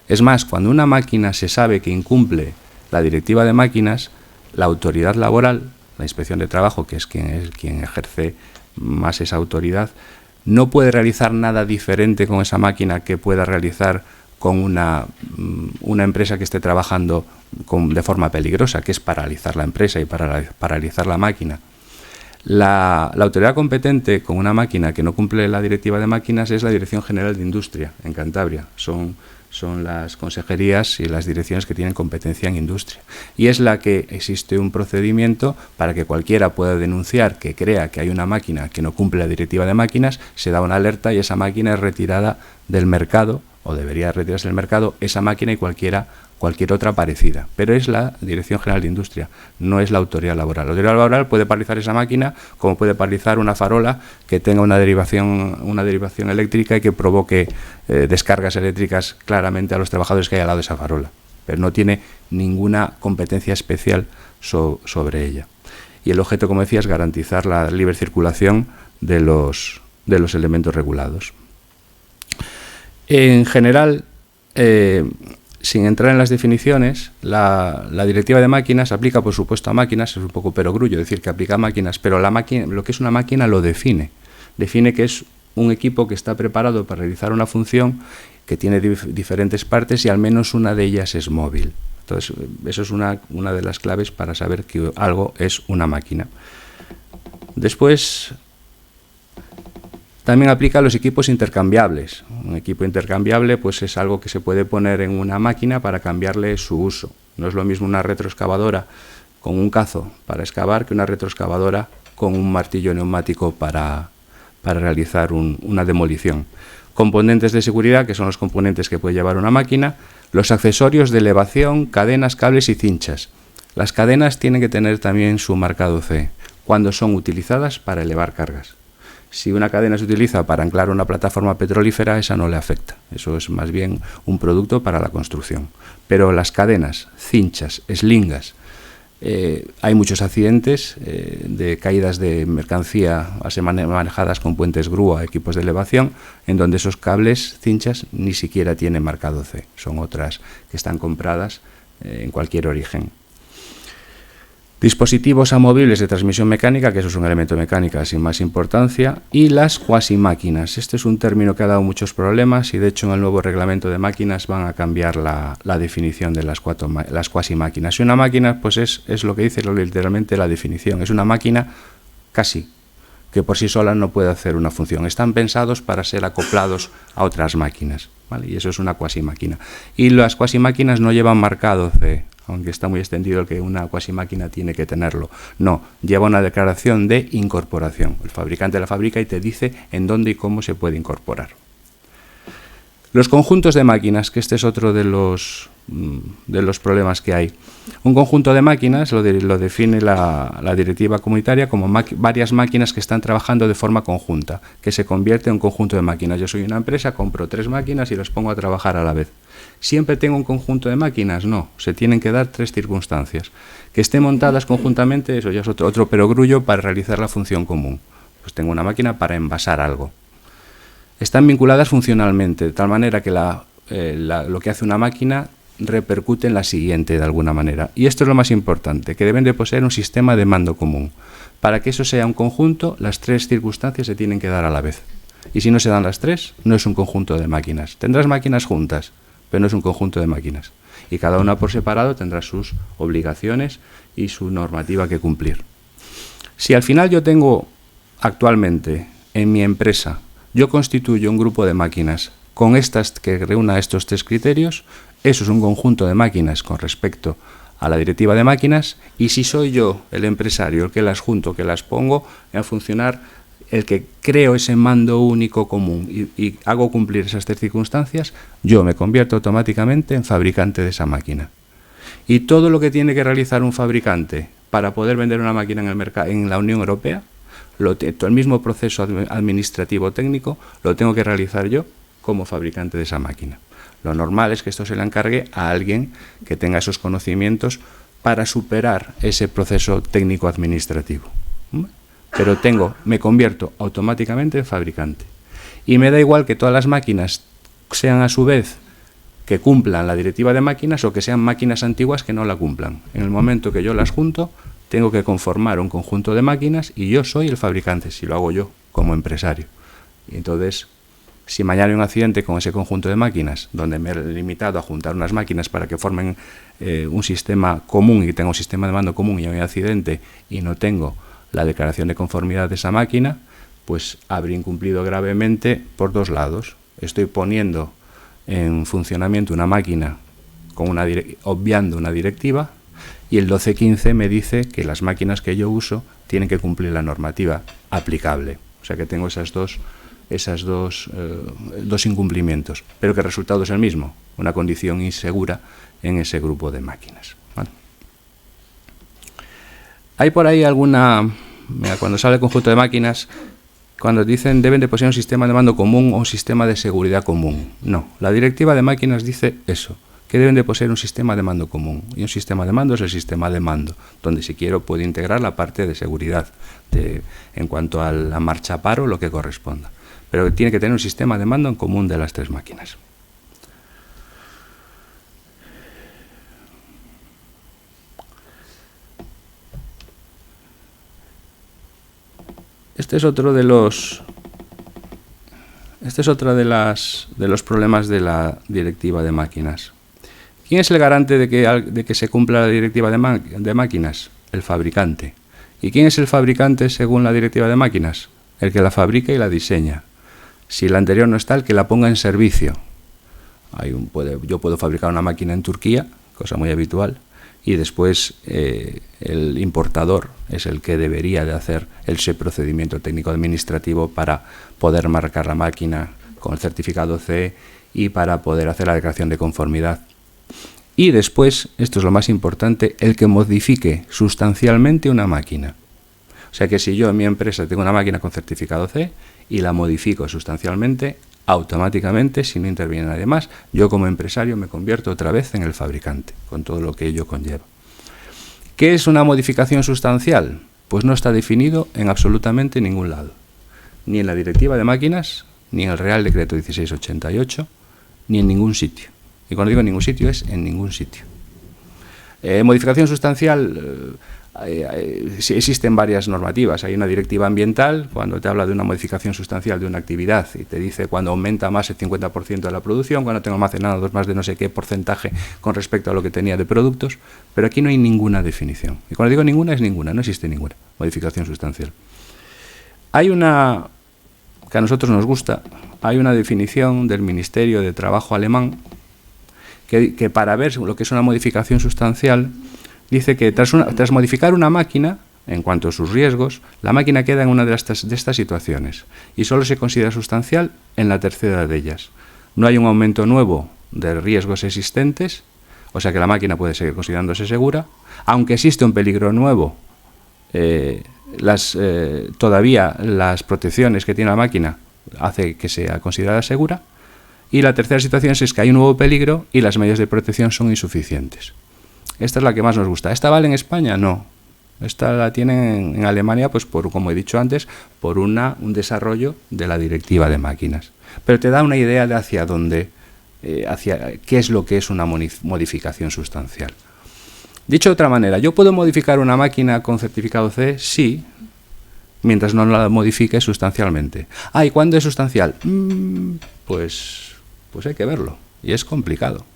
Es más, cuando una máquina se sabe que incumple la directiva de máquinas, la autoridad laboral, la Inspección de Trabajo, que es quien ejerce más esa autoridad, no puede realizar nada diferente con esa máquina que pueda realizar con una empresa que esté trabajando de forma peligrosa, que es paralizar la empresa y paralizar la máquina. La autoridad competente con una máquina que no cumple la directiva de máquinas es la Dirección General de Industria en Cantabria. Son las consejerías y las direcciones que tienen competencia en industria. Y es la que existe un procedimiento para que cualquiera pueda denunciar que crea que hay una máquina que no cumple la directiva de máquinas, se da una alerta y esa máquina es retirada del mercado, o debería retirarse del mercado, esa máquina y cualquier otra parecida. Pero es la Dirección General de Industria, no es la autoridad laboral. La autoridad laboral puede paralizar esa máquina como puede paralizar una farola que tenga una derivación eléctrica y que provoque descargas eléctricas claramente a los trabajadores que hay al lado de esa farola. Pero no tiene ninguna competencia especial sobre ella. Y el objeto, como decía, es garantizar la libre circulación de los elementos regulados. En general, sin entrar en las definiciones, la directiva de máquinas aplica, por supuesto, a máquinas, es un poco perogrullo decir que aplica a máquinas, pero lo que es una máquina lo define. Define que es un equipo que está preparado para realizar una función que tiene diferentes partes y al menos una de ellas es móvil. Entonces, eso es una de las claves para saber que algo es una máquina. Después, también aplica a los equipos intercambiables. Un equipo intercambiable pues, es algo que se puede poner en una máquina para cambiarle su uso. No es lo mismo una retroexcavadora con un cazo para excavar que una retroexcavadora con un martillo neumático para realizar una demolición. Componentes de seguridad, que son los componentes que puede llevar una máquina, los accesorios de elevación, cadenas, cables y cinchas. Las cadenas tienen que tener también su marcado C, cuando son utilizadas para elevar cargas. Si una cadena se utiliza para anclar una plataforma petrolífera, esa no le afecta. Eso es más bien un producto para la construcción. Pero las cadenas, cinchas, eslingas, hay muchos accidentes de caídas de mercancía manejadas con puentes grúa, equipos de elevación, en donde esos cables, cinchas, ni siquiera tienen marcado C. Son otras que están compradas en cualquier origen. Dispositivos amovibles de transmisión mecánica, que eso es un elemento mecánico sin más importancia, y las cuasimáquinas. Este es un término que ha dado muchos problemas y de hecho en el nuevo reglamento de máquinas van a cambiar la definición de las cuasimáquinas. Y una máquina pues es lo que dice literalmente la definición, es una máquina casi que por sí sola no puede hacer una función. Están pensados para ser acoplados a otras máquinas, ¿vale? Y eso es una cuasimáquina. Y las cuasimáquinas no llevan marcado C, aunque está muy extendido el que una cuasimáquina tiene que tenerlo. No, lleva una declaración de incorporación. El fabricante la fabrica y te dice en dónde y cómo se puede incorporar. Los conjuntos de máquinas, que este es otro de los problemas que hay. Un conjunto de máquinas lo define la directiva comunitaria como varias máquinas que están trabajando de forma conjunta, que se convierte en un conjunto de máquinas. Yo soy una empresa, compro 3 máquinas y las pongo a trabajar a la vez. ¿Siempre tengo un conjunto de máquinas? No, se tienen que dar 3 circunstancias. Que estén montadas conjuntamente, eso ya es otro perogrullo para realizar la función común. Pues tengo una máquina para envasar algo. Están vinculadas funcionalmente, de tal manera que lo que hace una máquina repercute en la siguiente de alguna manera. Y esto es lo más importante, que deben de poseer un sistema de mando común. Para que eso sea un conjunto, las 3 circunstancias se tienen que dar a la vez. Y si no se dan las 3, no es un conjunto de máquinas. Tendrás máquinas juntas, pero no es un conjunto de máquinas. Y cada una por separado tendrá sus obligaciones y su normativa que cumplir. Si al final yo tengo actualmente en mi empresa, yo constituyo un grupo de máquinas con que reúna estos 3 criterios, eso es un conjunto de máquinas con respecto a la directiva de máquinas, y si soy yo, el empresario, el que las junto, que las pongo a funcionar, el que creo ese mando único común y hago cumplir esas 3 circunstancias, yo me convierto automáticamente en fabricante de esa máquina. Y todo lo que tiene que realizar un fabricante para poder vender una máquina en el mercado, en la Unión Europea, el mismo proceso administrativo técnico lo tengo que realizar yo como fabricante de esa máquina. Lo normal es que esto se le encargue a alguien que tenga esos conocimientos para superar ese proceso técnico administrativo. Pero me convierto automáticamente en fabricante. Y me da igual que todas las máquinas sean a su vez que cumplan la directiva de máquinas o que sean máquinas antiguas que no la cumplan. En el momento que yo las junto, tengo que conformar un conjunto de máquinas y yo soy el fabricante, si lo hago yo como empresario. Y entonces, si mañana hay un accidente con ese conjunto de máquinas, donde me he limitado a juntar unas máquinas para que formen un sistema común y tenga un sistema de mando común y hay un accidente y no tengo la declaración de conformidad de esa máquina, pues habré incumplido gravemente por 2 lados. Estoy poniendo en funcionamiento una máquina obviando una directiva, y el 1215 me dice que las máquinas que yo uso tienen que cumplir la normativa aplicable. O sea que tengo esos dos incumplimientos, pero que el resultado es el mismo, una condición insegura en ese grupo de máquinas. ¿Vale? Hay por ahí cuando sale el conjunto de máquinas, cuando dicen deben de poseer un sistema de mando común o un sistema de seguridad común. No, la directiva de máquinas dice eso, que deben de poseer un sistema de mando común. Y un sistema de mando es el sistema de mando, donde si quiero puedo integrar la parte de seguridad en cuanto a la marcha paro, lo que corresponda. Pero tiene que tener un sistema de mando en común de las 3 máquinas. Este es otro de los Este es otro de los problemas de la directiva de máquinas. ¿Quién es el garante de que se cumpla la directiva de máquinas? El fabricante. ¿Y quién es el fabricante según la directiva de máquinas? El que la fabrica y la diseña. Si la anterior no está, el que la ponga en servicio. Yo puedo fabricar una máquina en Turquía, cosa muy habitual, y después el importador es el que debería de hacer ese procedimiento técnico-administrativo para poder marcar la máquina con el certificado CE y para poder hacer la declaración de conformidad. Y después, esto es lo más importante, el que modifique sustancialmente una máquina. O sea que si yo en mi empresa tengo una máquina con certificado CE y la modifico sustancialmente, automáticamente, si no interviene nadie más, yo como empresario me convierto otra vez en el fabricante, con todo lo que ello conlleva. ¿Qué es una modificación sustancial? Pues no está definido en absolutamente ningún lado. Ni en la Directiva de Máquinas, ni en el Real Decreto 1688, ni en ningún sitio. Y cuando digo en ningún sitio, es en ningún sitio. Modificación sustancial... existen varias normativas. Hay una directiva ambiental cuando te habla de una modificación sustancial de una actividad y te dice cuando aumenta más el 50% de la producción, cuando tengo almacenados más de no sé qué porcentaje con respecto a lo que tenía de productos, pero aquí no hay ninguna definición. Y cuando digo ninguna, es ninguna, no existe ninguna modificación sustancial. Hay una, que a nosotros nos gusta, hay una definición del Ministerio de Trabajo alemán que para ver lo que es una modificación sustancial dice que tras modificar una máquina, en cuanto a sus riesgos, la máquina queda en una de estas situaciones y solo se considera sustancial en la tercera de ellas. No hay un aumento nuevo de riesgos existentes, o sea que la máquina puede seguir considerándose segura, aunque existe un peligro nuevo, todavía las protecciones que tiene la máquina hace que sea considerada segura, y la tercera situación es que hay un nuevo peligro y las medidas de protección son insuficientes. Esta es la que más nos gusta. ¿Esta vale en España? No. Esta la tienen en Alemania, pues como he dicho antes, por un desarrollo de la directiva de máquinas. Pero te da una idea de hacia dónde, qué es lo que es una modificación sustancial. Dicho de otra manera, ¿yo puedo modificar una máquina con certificado CE? Sí, mientras no la modifique sustancialmente. ¿Y cuándo es sustancial? Pues hay que verlo, y es complicado.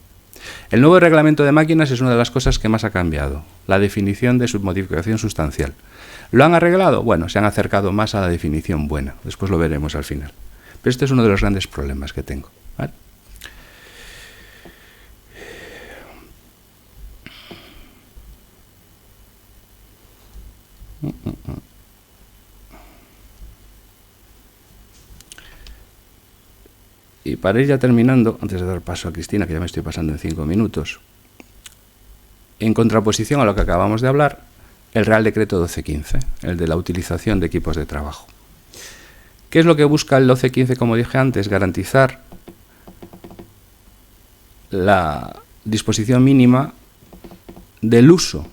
El nuevo reglamento de máquinas es una de las cosas que más ha cambiado, la definición de su modificación sustancial. ¿Lo han arreglado? Bueno, se han acercado más a la definición buena, después lo veremos al final. Pero este es uno de los grandes problemas que tengo, ¿vale? Y para ir ya terminando, antes de dar paso a Cristina, que ya me estoy pasando en 5 minutos, en contraposición a lo que acabamos de hablar, el Real Decreto 1215, el de la utilización de equipos de trabajo. ¿Qué es lo que busca el 1215, como dije antes? Garantizar la disposición mínima del uso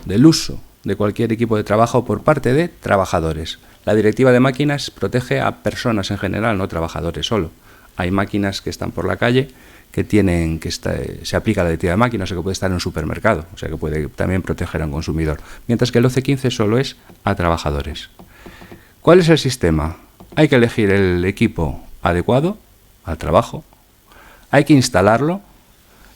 de cualquier equipo de trabajo por parte de trabajadores. La directiva de máquinas protege a personas en general, no trabajadores solo. Hay máquinas que están por la calle se aplica la directiva de máquinas, o sea que puede estar en un supermercado, o sea que puede también proteger a un consumidor. Mientras que el 1215 solo es a trabajadores. ¿Cuál es el sistema? Hay que elegir el equipo adecuado al trabajo, hay que instalarlo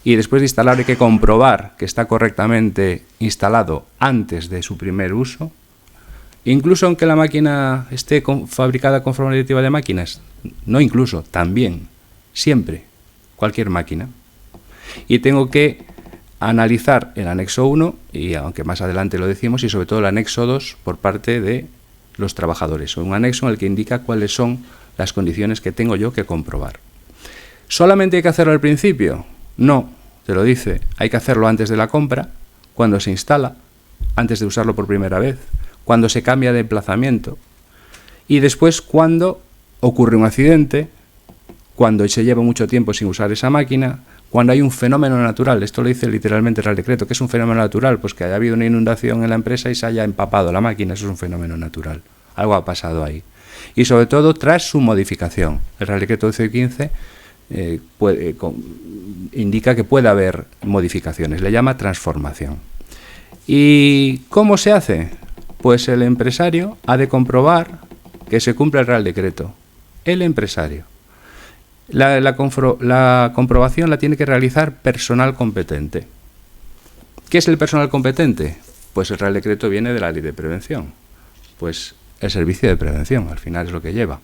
y después de instalarlo hay que comprobar que está correctamente instalado antes de su primer uso. Incluso aunque la máquina esté fabricada conforme a la directiva de máquinas, no incluso, también, siempre, cualquier máquina. Y tengo que analizar el anexo 1, y aunque más adelante lo decimos, y sobre todo el anexo 2 por parte de los trabajadores. Un anexo en el que indica cuáles son las condiciones que tengo yo que comprobar. ¿Solamente hay que hacerlo al principio? No, te lo dice, hay que hacerlo antes de la compra, cuando se instala, antes de usarlo por primera vez, cuando se cambia de emplazamiento y después cuando ocurre un accidente, cuando se lleva mucho tiempo sin usar esa máquina, cuando hay un fenómeno natural. Esto lo dice literalmente el Real Decreto. ¿Qué es un fenómeno natural? Pues que haya habido una inundación en la empresa y se haya empapado la máquina. Eso es un fenómeno natural. Algo ha pasado ahí. Y sobre todo tras su modificación. El Real Decreto 1215 indica que puede haber modificaciones. Le llama transformación. ¿Y cómo se hace? Pues el empresario ha de comprobar que se cumple el Real Decreto. El empresario. La comprobación la tiene que realizar personal competente. ¿Qué es el personal competente? Pues el Real Decreto viene de la Ley de Prevención. Pues el servicio de prevención, al final es lo que lleva.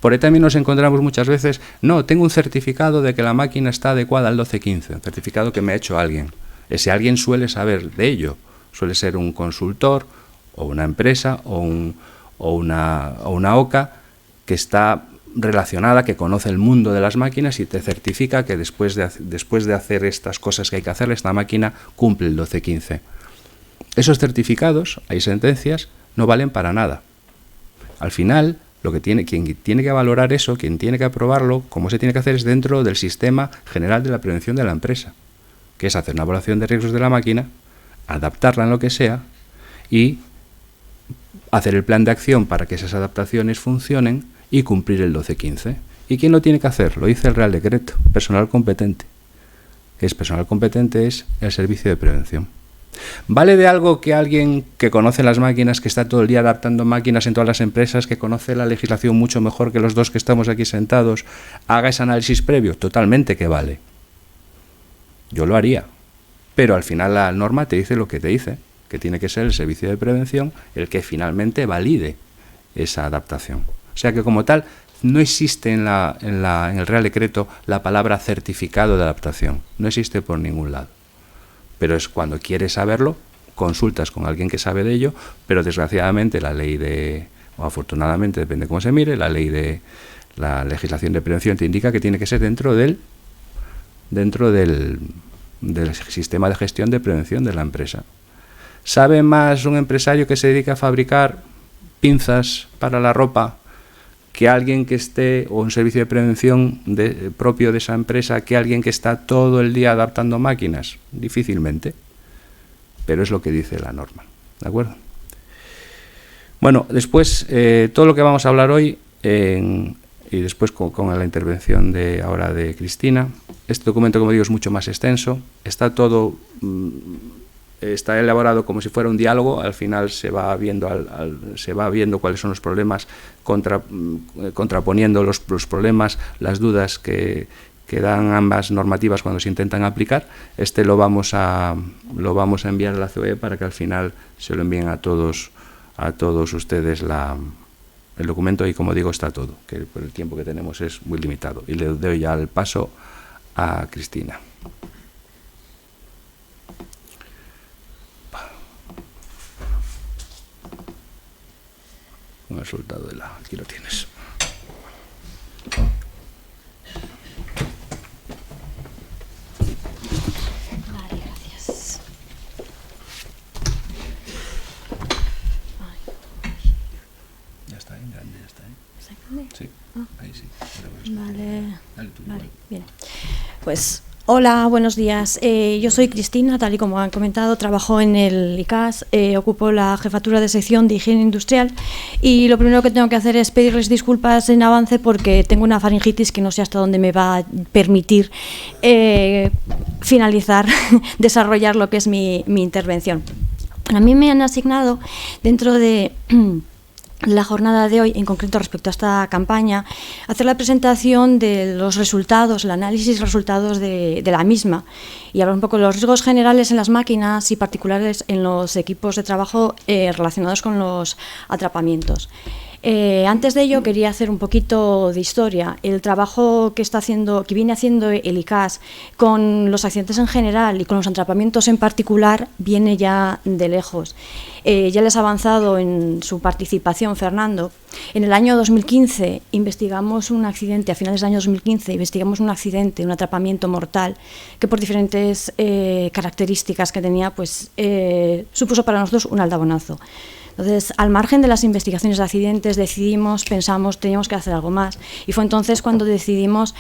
Por ahí también nos encontramos muchas veces, no, tengo un certificado de que la máquina está adecuada al 1215, un certificado que me ha hecho alguien. Ese alguien suele saber de ello, suele ser un consultor o una empresa o una OCA que está relacionada, que conoce el mundo de las máquinas y te certifica que después de hacer estas cosas que hay que hacerle, esta máquina cumple el 1215. Esos certificados, hay sentencias, no valen para nada. Al final, quien tiene que valorar eso, quien tiene que aprobarlo, como se tiene que hacer es dentro del sistema general de la prevención de la empresa, que es hacer una evaluación de riesgos de la máquina, adaptarla en lo que sea y hacer el plan de acción para que esas adaptaciones funcionen y cumplir el 1215. ¿Y quién lo tiene que hacer? Lo dice el Real Decreto, personal competente. Personal competente es el servicio de prevención. ¿Vale de algo que alguien que conoce las máquinas, que está todo el día adaptando máquinas en todas las empresas, que conoce la legislación mucho mejor que los dos que estamos aquí sentados, haga ese análisis previo? Totalmente que vale. Yo lo haría. Pero al final la norma te dice lo que te dice, que tiene que ser el servicio de prevención el que finalmente valide esa adaptación. O sea que como tal, no existe en el Real Decreto la palabra certificado de adaptación. No existe por ningún lado. Pero es cuando quieres saberlo, consultas con alguien que sabe de ello, pero desgraciadamente o afortunadamente, depende cómo se mire, la legislación de prevención te indica que tiene que ser dentro del sistema de gestión de prevención de la empresa. ¿Sabe más un empresario que se dedica a fabricar pinzas para la ropa que alguien que esté, o un servicio de prevención propio de esa empresa, que alguien que está todo el día adaptando máquinas? Difícilmente, pero es lo que dice la norma, ¿de acuerdo? Bueno, después, todo lo que vamos a hablar hoy, y después con la intervención ahora de Cristina, este documento, como digo, es mucho más extenso, está todo... está elaborado como si fuera un diálogo. Al final se va viendo cuáles son los problemas, contraponiendo los problemas, las dudas que dan ambas normativas cuando se intentan aplicar. Lo vamos a enviar a la COE para que al final se lo envíen a todos ustedes el documento, y como digo, está todo, que por el tiempo que tenemos es muy limitado. Y le doy ya el paso a Cristina. Un resultado aquí lo tienes. Vale, gracias. Ya está en grande, ya está. ¿Está grande? Sí, ahí sí. Vale. Dale tú, Vale, bien. Pues... hola, buenos días. Yo soy Cristina, tal y como han comentado, trabajo en el ICAS, ocupo la jefatura de sección de higiene industrial, y lo primero que tengo que hacer es pedirles disculpas en avance porque tengo una faringitis que no sé hasta dónde me va a permitir finalizar, desarrollar lo que es mi intervención. A mí me han asignado dentro de... la jornada de hoy, en concreto respecto a esta campaña, hacer la presentación de los resultados, el análisis y resultados de la misma, y hablar un poco de los riesgos generales en las máquinas y particulares en los equipos de trabajo relacionados con los atrapamientos. Antes de ello quería hacer un poquito de historia. El trabajo que viene haciendo el ICAS con los accidentes en general y con los atrapamientos en particular viene ya de lejos. Ya les ha avanzado en su participación Fernando. En el año 2015 investigamos un accidente, a finales del año 2015 investigamos un accidente, un atrapamiento mortal que por diferentes características que tenía, pues supuso para nosotros un aldabonazo. Entonces, al margen de las investigaciones de accidentes, pensamos, teníamos que hacer algo más. Y fue entonces cuando decidimos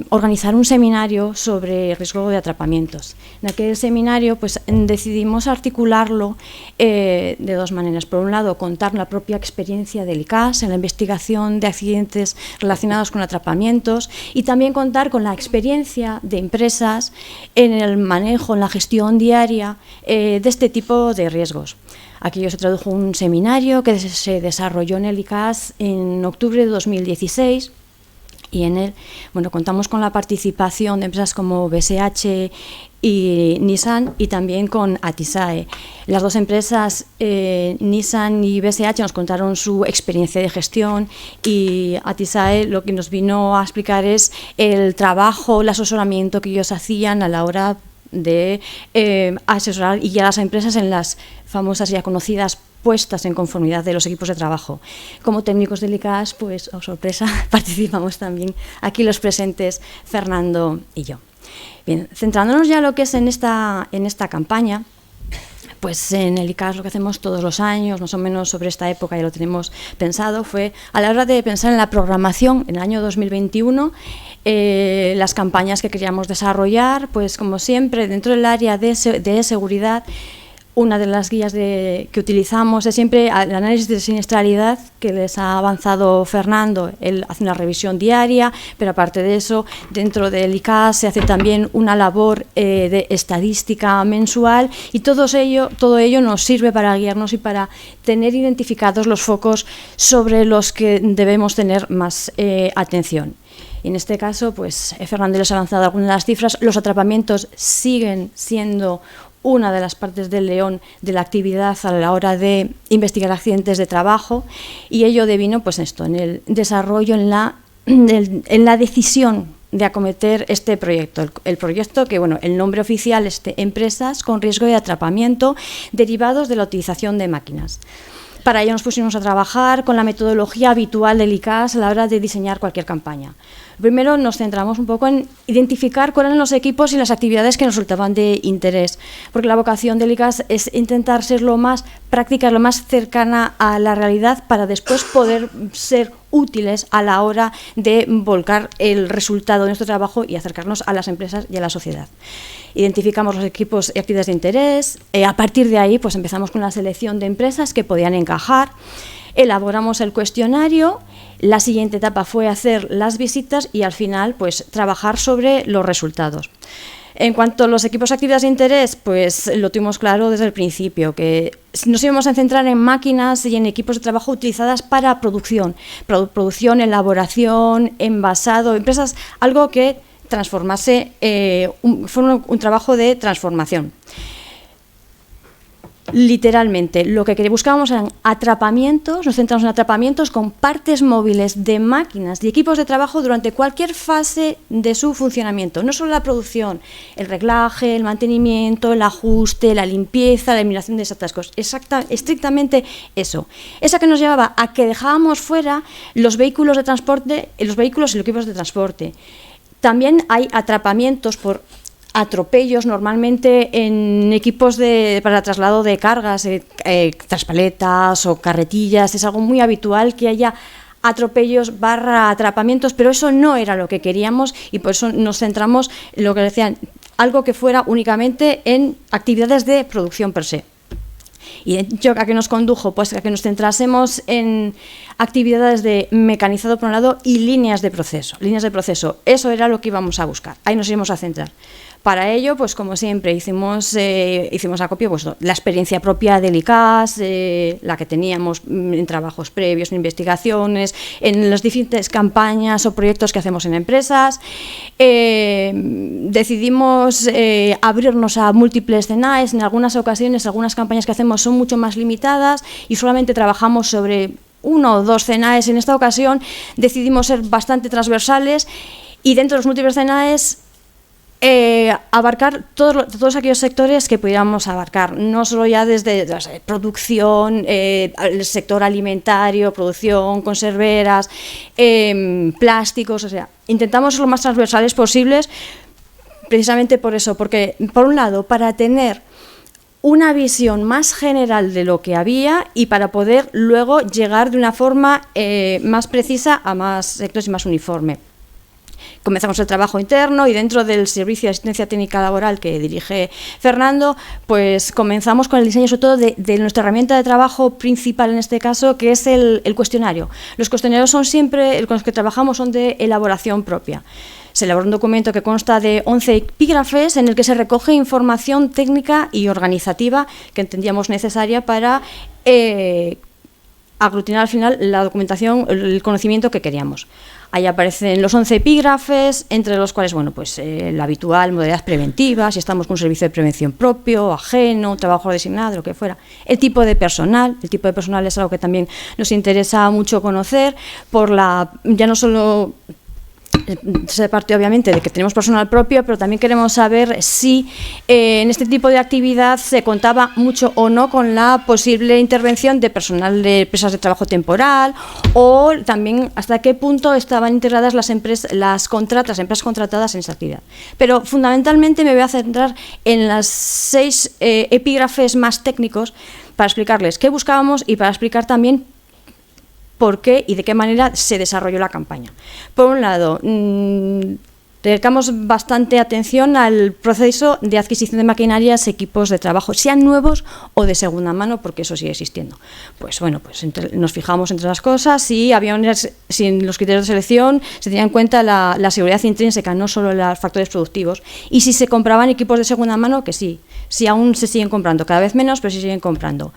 organizar un seminario sobre riesgo de atrapamientos. En aquel seminario pues, decidimos articularlo de dos maneras. Por un lado, contar la propia experiencia del ICAS en la investigación de accidentes relacionados con atrapamientos, y también contar con la experiencia de empresas en el manejo, en la gestión diaria de este tipo de riesgos. Aquello se tradujo en un seminario que se desarrolló en el ICAS en octubre de 2016, y en él, bueno, contamos con la participación de empresas como BSH y Nissan y también con Atisae. Las dos empresas, Nissan y BSH, nos contaron su experiencia de gestión y Atisae lo que nos vino a explicar es el trabajo, el asesoramiento que ellos hacían a la hora de asesorar y guiar a las empresas en las famosas ya conocidas puestas en conformidad de los equipos de trabajo. Como técnicos del ICAS, pues, oh sorpresa, participamos también aquí los presentes, Fernando y yo. Bien, centrándonos ya en lo que es en esta campaña, pues en el ICAS lo que hacemos todos los años, más o menos sobre esta época ya lo tenemos pensado, fue a la hora de pensar en la programación en el año 2021, las campañas que queríamos desarrollar, pues como siempre dentro del área de seguridad. Una de las guías que utilizamos es siempre el análisis de siniestralidad que les ha avanzado Fernando. Él hace una revisión diaria, pero aparte de eso, dentro del ICAS se hace también una labor de estadística mensual y todo ello nos sirve para guiarnos y para tener identificados los focos sobre los que debemos tener más atención. Y en este caso, pues Fernando les ha avanzado algunas de las cifras. Los atrapamientos siguen siendo una de las partes del león de la actividad a la hora de investigar accidentes de trabajo, y ello devino pues esto, en el desarrollo, en la decisión de acometer este proyecto. El proyecto que, bueno, el nombre oficial es Empresas con riesgo de atrapamiento derivados de la utilización de máquinas. Para ello nos pusimos a trabajar con la metodología habitual del ICAS a la hora de diseñar cualquier campaña. Primero nos centramos un poco en identificar cuáles eran los equipos y las actividades que nos resultaban de interés, porque la vocación del ICAS es intentar ser lo más práctica, lo más cercana a la realidad para después poder ser útiles a la hora de volcar el resultado de nuestro trabajo y acercarnos a las empresas y a la sociedad. Identificamos los equipos y actividades de interés, a partir de ahí pues empezamos con la selección de empresas que podían encajar, elaboramos el cuestionario, la siguiente etapa fue hacer las visitas y al final pues trabajar sobre los resultados. En cuanto a los equipos y actividades de interés, pues lo tuvimos claro desde el principio, que nos íbamos a centrar en máquinas y en equipos de trabajo utilizadas para producción, elaboración, envasado, empresas, algo que transformase, fue un trabajo de transformación. Literalmente, lo que buscábamos eran atrapamientos, nos centramos en atrapamientos con partes móviles de máquinas y equipos de trabajo durante cualquier fase de su funcionamiento, no solo la producción, el reglaje, el mantenimiento, el ajuste, la limpieza, la eliminación de esas cosas, estrictamente eso. Esa que nos llevaba a que dejábamos fuera los vehículos de transporte, los vehículos y los equipos de transporte. También hay atrapamientos por atropellos, normalmente en equipos para traslado de cargas, traspaletas o carretillas. Es algo muy habitual que haya atropellos / atrapamientos, pero eso no era lo que queríamos y por eso nos centramos en lo que decían, algo que fuera únicamente en actividades de producción per se. ¿Y a qué nos condujo? Pues a que nos centrásemos en actividades de mecanizado por un lado y líneas de proceso. Eso era lo que íbamos a buscar, ahí nos íbamos a centrar. Para ello, pues como siempre, hicimos acopio, pues la experiencia propia del ICAS, la que teníamos en trabajos previos, en investigaciones, en las diferentes campañas o proyectos que hacemos en empresas. Decidimos abrirnos a múltiples CNAEs. En algunas ocasiones, algunas campañas que hacemos son mucho más limitadas y solamente trabajamos sobre 1 o 2 CNAEs. En esta ocasión decidimos ser bastante transversales y dentro de los múltiples CNAEs abarcar todos aquellos sectores que pudiéramos abarcar, no solo ya desde producción, el sector alimentario, producción, conserveras, plásticos, o sea, intentamos ser lo más transversales posibles precisamente por eso, porque por un lado, para tener una visión más general de lo que había y para poder luego llegar de una forma más precisa a más sectores y más uniforme. Comenzamos el trabajo interno y dentro del servicio de asistencia técnica laboral que dirige Fernando, pues comenzamos con el diseño sobre todo de nuestra herramienta de trabajo principal en este caso, que es el cuestionario. Los cuestionarios son siempre, con los que trabajamos son de elaboración propia. Se elabora un documento que consta de 11 epígrafes en el que se recoge información técnica y organizativa que entendíamos necesaria para aglutinar al final la documentación, el conocimiento que queríamos. Ahí aparecen los 11 epígrafes, entre los cuales, bueno, pues la habitual modalidad preventiva, si estamos con un servicio de prevención propio, ajeno, trabajo designado, lo que fuera. El tipo de personal es algo que también nos interesa mucho conocer, ya no solo se parte obviamente de que tenemos personal propio, pero también queremos saber si en este tipo de actividad se contaba mucho o no con la posible intervención de personal de empresas de trabajo temporal, o también hasta qué punto estaban integradas las empresas contratadas en esa actividad. Pero fundamentalmente me voy a centrar en las 6 epígrafes más técnicos para explicarles qué buscábamos y para explicar también por qué y de qué manera se desarrolló la campaña. Por un lado, dedicamos bastante atención al proceso de adquisición de maquinarias, equipos de trabajo, sean nuevos o de segunda mano, porque eso sigue existiendo. Pues bueno, pues nos fijamos entre las cosas si en los criterios de selección se tenía en cuenta la seguridad intrínseca, no solo los factores productivos, y si se compraban equipos de segunda mano, que sí aún se siguen comprando, cada vez menos, pero sí siguen comprando.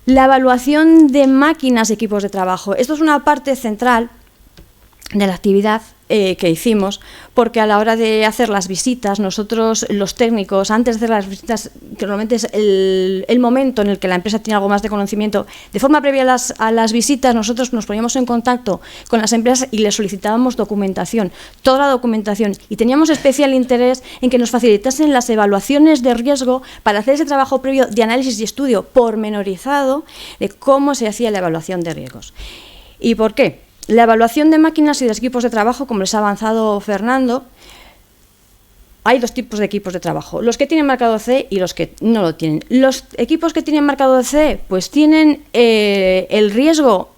La evaluación de máquinas y equipos de trabajo. Esto es una parte central de la actividad que hicimos, porque a la hora de hacer las visitas, nosotros los técnicos, antes de hacer las visitas, que normalmente es el momento en el que la empresa tiene algo más de conocimiento, de forma previa a las visitas, nosotros nos poníamos en contacto con las empresas y les solicitábamos documentación, toda la documentación, y teníamos especial interés en que nos facilitasen las evaluaciones de riesgo para hacer ese trabajo previo de análisis y estudio pormenorizado de cómo se hacía la evaluación de riesgos. ¿Y por qué? La evaluación de máquinas y de equipos de trabajo, como les ha avanzado Fernando, hay 2 tipos de equipos de trabajo, los que tienen marcado C y los que no lo tienen. Los equipos que tienen marcado C, pues tienen el riesgo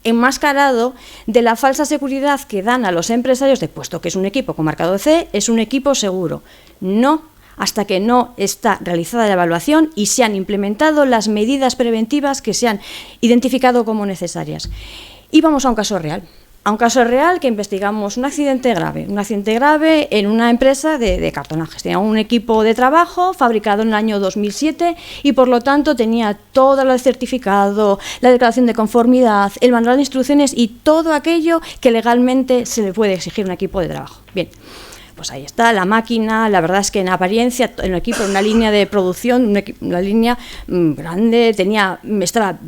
enmascarado de la falsa seguridad que dan a los empresarios de, puesto que es un equipo con marcado C, es un equipo seguro. No, hasta que no está realizada la evaluación y se han implementado las medidas preventivas que se han identificado como necesarias. Y vamos a un caso real que investigamos, un accidente grave en una empresa de cartonajes. Tenía un equipo de trabajo fabricado en el año 2007 y por lo tanto tenía todo el certificado, la declaración de conformidad, el manual de instrucciones y todo aquello que legalmente se le puede exigir a un equipo de trabajo. Bien. Pues ahí está la máquina, la verdad es que en apariencia, en el equipo, en una línea de producción, una línea grande, estaba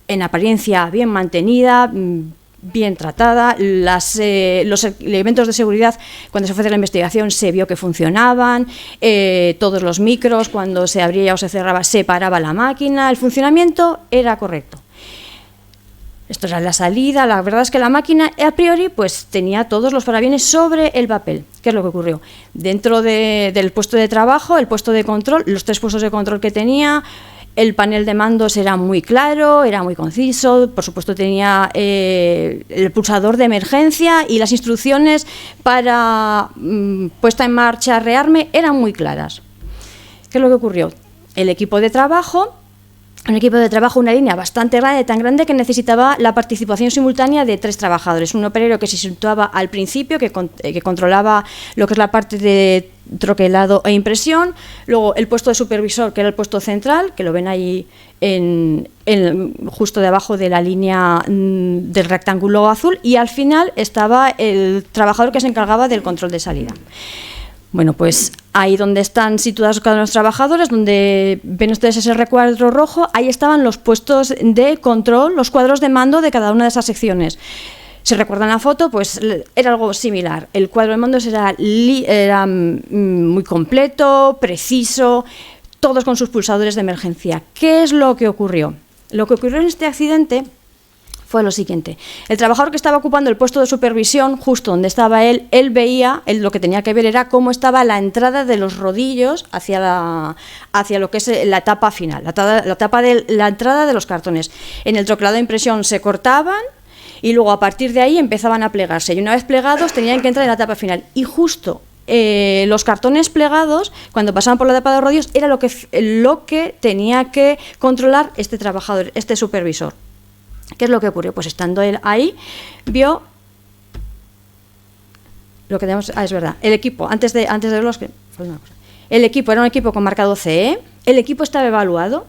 en apariencia bien mantenida, bien tratada, los elementos de seguridad, cuando se fue a hacer la investigación se vio que funcionaban, todos los micros, cuando se abría o se cerraba, se paraba la máquina, el funcionamiento era correcto. Esto era la salida, la verdad es que la máquina a priori pues tenía todos los parabienes sobre el papel. ¿Qué es lo que ocurrió? Dentro del puesto de trabajo, el puesto de control, los 3 puestos de control que tenía, el panel de mandos era muy claro, era muy conciso, por supuesto tenía el pulsador de emergencia y las instrucciones para puesta en marcha, rearme, eran muy claras. ¿Qué es lo que ocurrió? El equipo de trabajo, una línea bastante grande, tan grande que necesitaba la participación simultánea de 3 trabajadores. Un operero que se situaba al principio, que controlaba lo que es la parte de troquelado e impresión, luego el puesto de supervisor, que era el puesto central, que lo ven ahí justo debajo de la línea del rectángulo azul, y al final estaba el trabajador que se encargaba del control de salida. Bueno, pues ahí donde están situados cada uno de los trabajadores, donde ven ustedes ese recuadro rojo, ahí estaban los puestos de control, los cuadros de mando de cada una de esas secciones. Si recuerdan la foto, pues era algo similar. El cuadro de mandos era muy completo, preciso, todos con sus pulsadores de emergencia. ¿Qué es lo que ocurrió? Lo que ocurrió en este accidente fue lo siguiente. El trabajador que estaba ocupando el puesto de supervisión, justo donde estaba él veía, lo que tenía que ver era cómo estaba la entrada de los rodillos hacia lo que es la etapa final, la entrada de los cartones. En el troquelado de impresión se cortaban y luego a partir de ahí empezaban a plegarse. Y una vez plegados tenían que entrar en la etapa final. Y justo los cartones plegados, cuando pasaban por la etapa de rodillos, era lo que tenía que controlar este trabajador, este supervisor. ¿Qué es lo que ocurrió? Pues estando él ahí, vio lo que tenemos. Es verdad. El equipo, antes de verlos, el equipo era un equipo con marcado CE. El equipo estaba evaluado.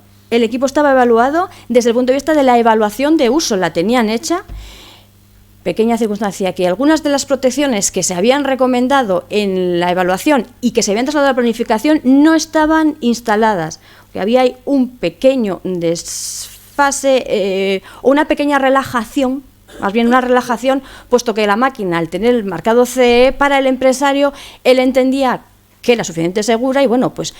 desde el punto de vista de la evaluación de uso, la tenían hecha. pequeña circunstancia, que algunas de las protecciones que se habían recomendado en la evaluación y que se habían trasladado a la planificación no estaban instaladas, que había ahí un pequeño desfase o una pequeña relajación, más bien una relajación, puesto que la máquina, al tener el marcado CE para el empresario, él entendía que era suficientemente segura y bueno, pues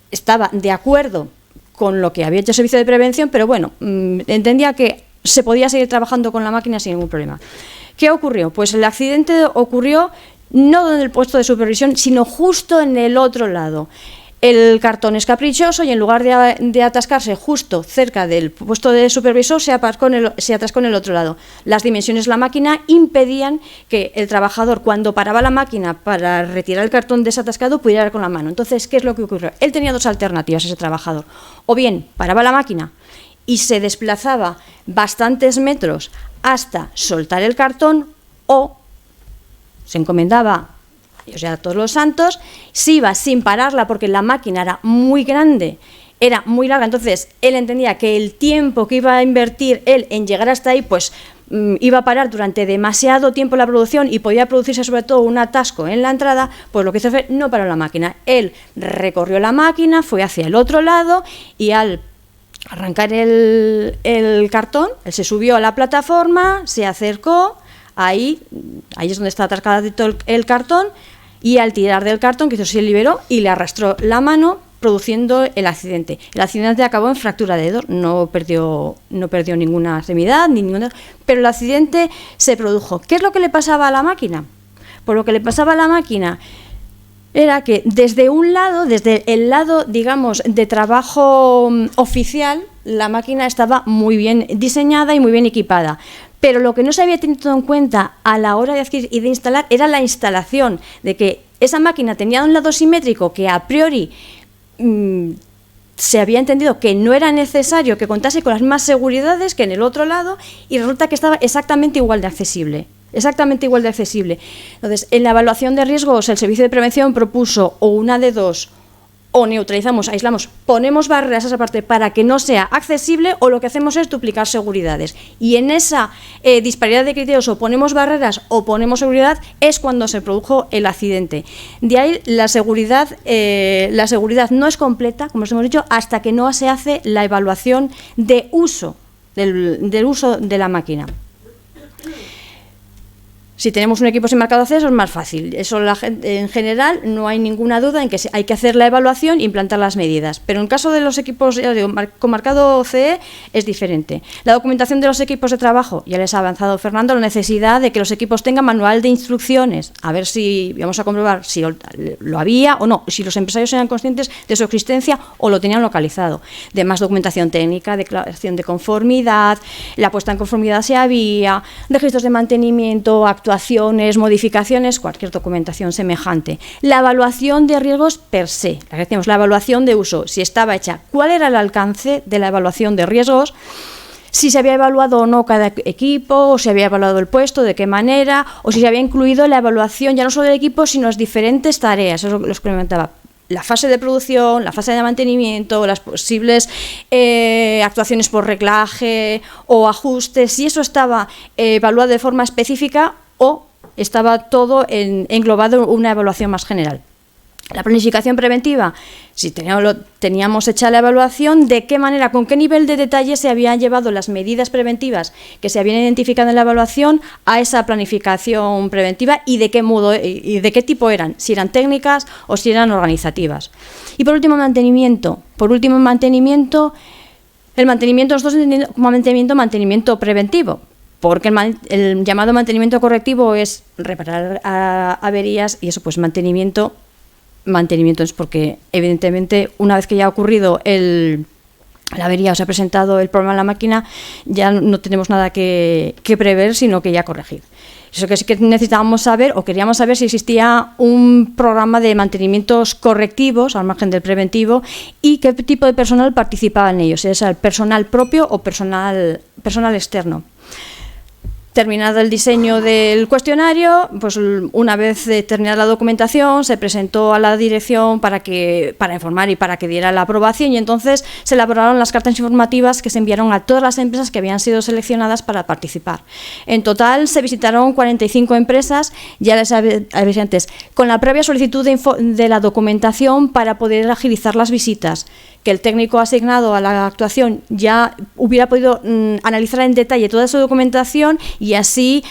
estaba de acuerdo con lo que había hecho el servicio de prevención, pero bueno, entendía que se podía seguir trabajando con la máquina sin ningún problema. ¿Qué ocurrió? Pues el accidente ocurrió no en el puesto de supervisión, sino justo en el otro lado. El cartón es caprichoso y en lugar de atascarse justo cerca del puesto de supervisor, se atascó en el otro lado. Las dimensiones de la máquina impedían que el trabajador, cuando paraba la máquina para retirar el cartón desatascado, pudiera ir con la mano. Entonces, ¿qué es lo que ocurrió? Él tenía dos alternativas, ese trabajador. O bien paraba la máquina y se desplazaba bastantes metros hasta soltar el cartón, o se encomendaba, o sea, a todos los santos, se iba sin pararla porque la máquina era muy grande, era muy larga, entonces él entendía que el tiempo que iba a invertir él en llegar hasta ahí, pues iba a parar durante demasiado tiempo la producción y podía producirse sobre todo un atasco en la entrada. Pues lo que hizo fue no paró la máquina, él recorrió la máquina, fue hacia el otro lado y al arrancar el cartón, él se subió a la plataforma, se acercó, ahí es donde está atascado el cartón, y al tirar del cartón, que eso se liberó y le arrastró la mano, produciendo el accidente. El accidente acabó en fractura de dedo, no perdió ninguna extremidad, pero el accidente se produjo. ¿Qué es lo que le pasaba a la máquina? Pues lo que le pasaba a la máquina era que desde el lado, digamos, de trabajo oficial, la máquina estaba muy bien diseñada y muy bien equipada. Pero lo que no se había tenido en cuenta a la hora de adquirir y de instalar era la instalación, de que esa máquina tenía un lado simétrico que a priori se había entendido que no era necesario que contase con las mismas seguridades que en el otro lado, y resulta que estaba exactamente igual de accesible. Entonces, en la evaluación de riesgos, el servicio de prevención propuso o una de dos: o neutralizamos, aislamos, ponemos barreras a esa parte para que no sea accesible, o lo que hacemos es duplicar seguridades. Y en esa disparidad de criterios, o ponemos barreras o ponemos seguridad, es cuando se produjo el accidente. De ahí la seguridad no es completa, como os hemos dicho, hasta que no se hace la evaluación de uso del uso de la máquina. Si tenemos un equipo sin marcado acceso es más fácil. Eso en general no hay ninguna duda en que hay que hacer la evaluación e implantar las medidas. Pero en el caso de los equipos con marcado CE es diferente. La documentación de los equipos de trabajo, ya les ha avanzado Fernando, la necesidad de que los equipos tengan manual de instrucciones. A ver si vamos a comprobar si lo había o no, si los empresarios eran conscientes de su existencia o lo tenían localizado. De más documentación técnica, declaración de conformidad, la puesta en conformidad si había, registros de mantenimiento, actuaciones, modificaciones, cualquier documentación semejante. La evaluación de riesgos per se, la que decíamos, la evaluación de uso, si estaba hecha, cuál era el alcance de la evaluación de riesgos, si se había evaluado o no cada equipo, o si había evaluado el puesto, de qué manera, o si se había incluido la evaluación ya no solo del equipo, sino las diferentes tareas. Eso es lo que comentaba. La fase de producción, la fase de mantenimiento, las posibles actuaciones por reglaje o ajustes, si eso estaba evaluado de forma específica o estaba todo englobado en una evaluación más general. La planificación preventiva, si teníamos hecha la evaluación, de qué manera, con qué nivel de detalle se habían llevado las medidas preventivas que se habían identificado en la evaluación a esa planificación preventiva y de qué modo y de qué tipo eran, si eran técnicas o si eran organizativas. Y por último, mantenimiento. El mantenimiento nosotros entendemos como mantenimiento preventivo, porque el llamado mantenimiento correctivo es reparar averías, y eso pues mantenimiento es porque evidentemente una vez que ya ha ocurrido la avería o se ha presentado el problema en la máquina, ya no tenemos nada que prever, sino que ya corregir. Eso que sí que necesitábamos saber, o queríamos saber, si existía un programa de mantenimientos correctivos al margen del preventivo y qué tipo de personal participaba en ellos, si es el personal propio o personal externo. Terminado el diseño del cuestionario, pues una vez terminada la documentación, se presentó a la dirección para informar y para que diera la aprobación, y entonces se elaboraron las cartas informativas que se enviaron a todas las empresas que habían sido seleccionadas para participar. En total se visitaron 45 empresas, ya les avisé antes, con la previa solicitud de la documentación para poder agilizar las visitas, que el técnico asignado a la actuación ya hubiera podido analizar en detalle toda esa documentación y así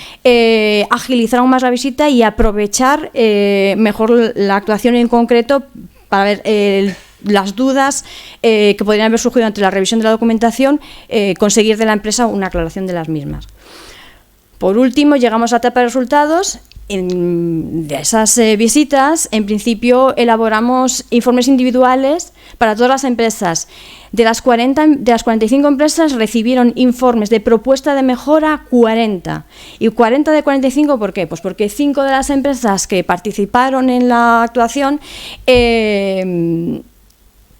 agilizar aún más la visita y aprovechar mejor la actuación en concreto para ver las dudas que podrían haber surgido ante la revisión de la documentación, conseguir de la empresa una aclaración de las mismas. Por último, llegamos a la etapa de resultados. De esas visitas, en principio, elaboramos informes individuales para todas las empresas. De las 45 empresas recibieron informes de propuesta de mejora 40. ¿Y 40 de 45 por qué? Pues porque 5 de las empresas que participaron en la actuación,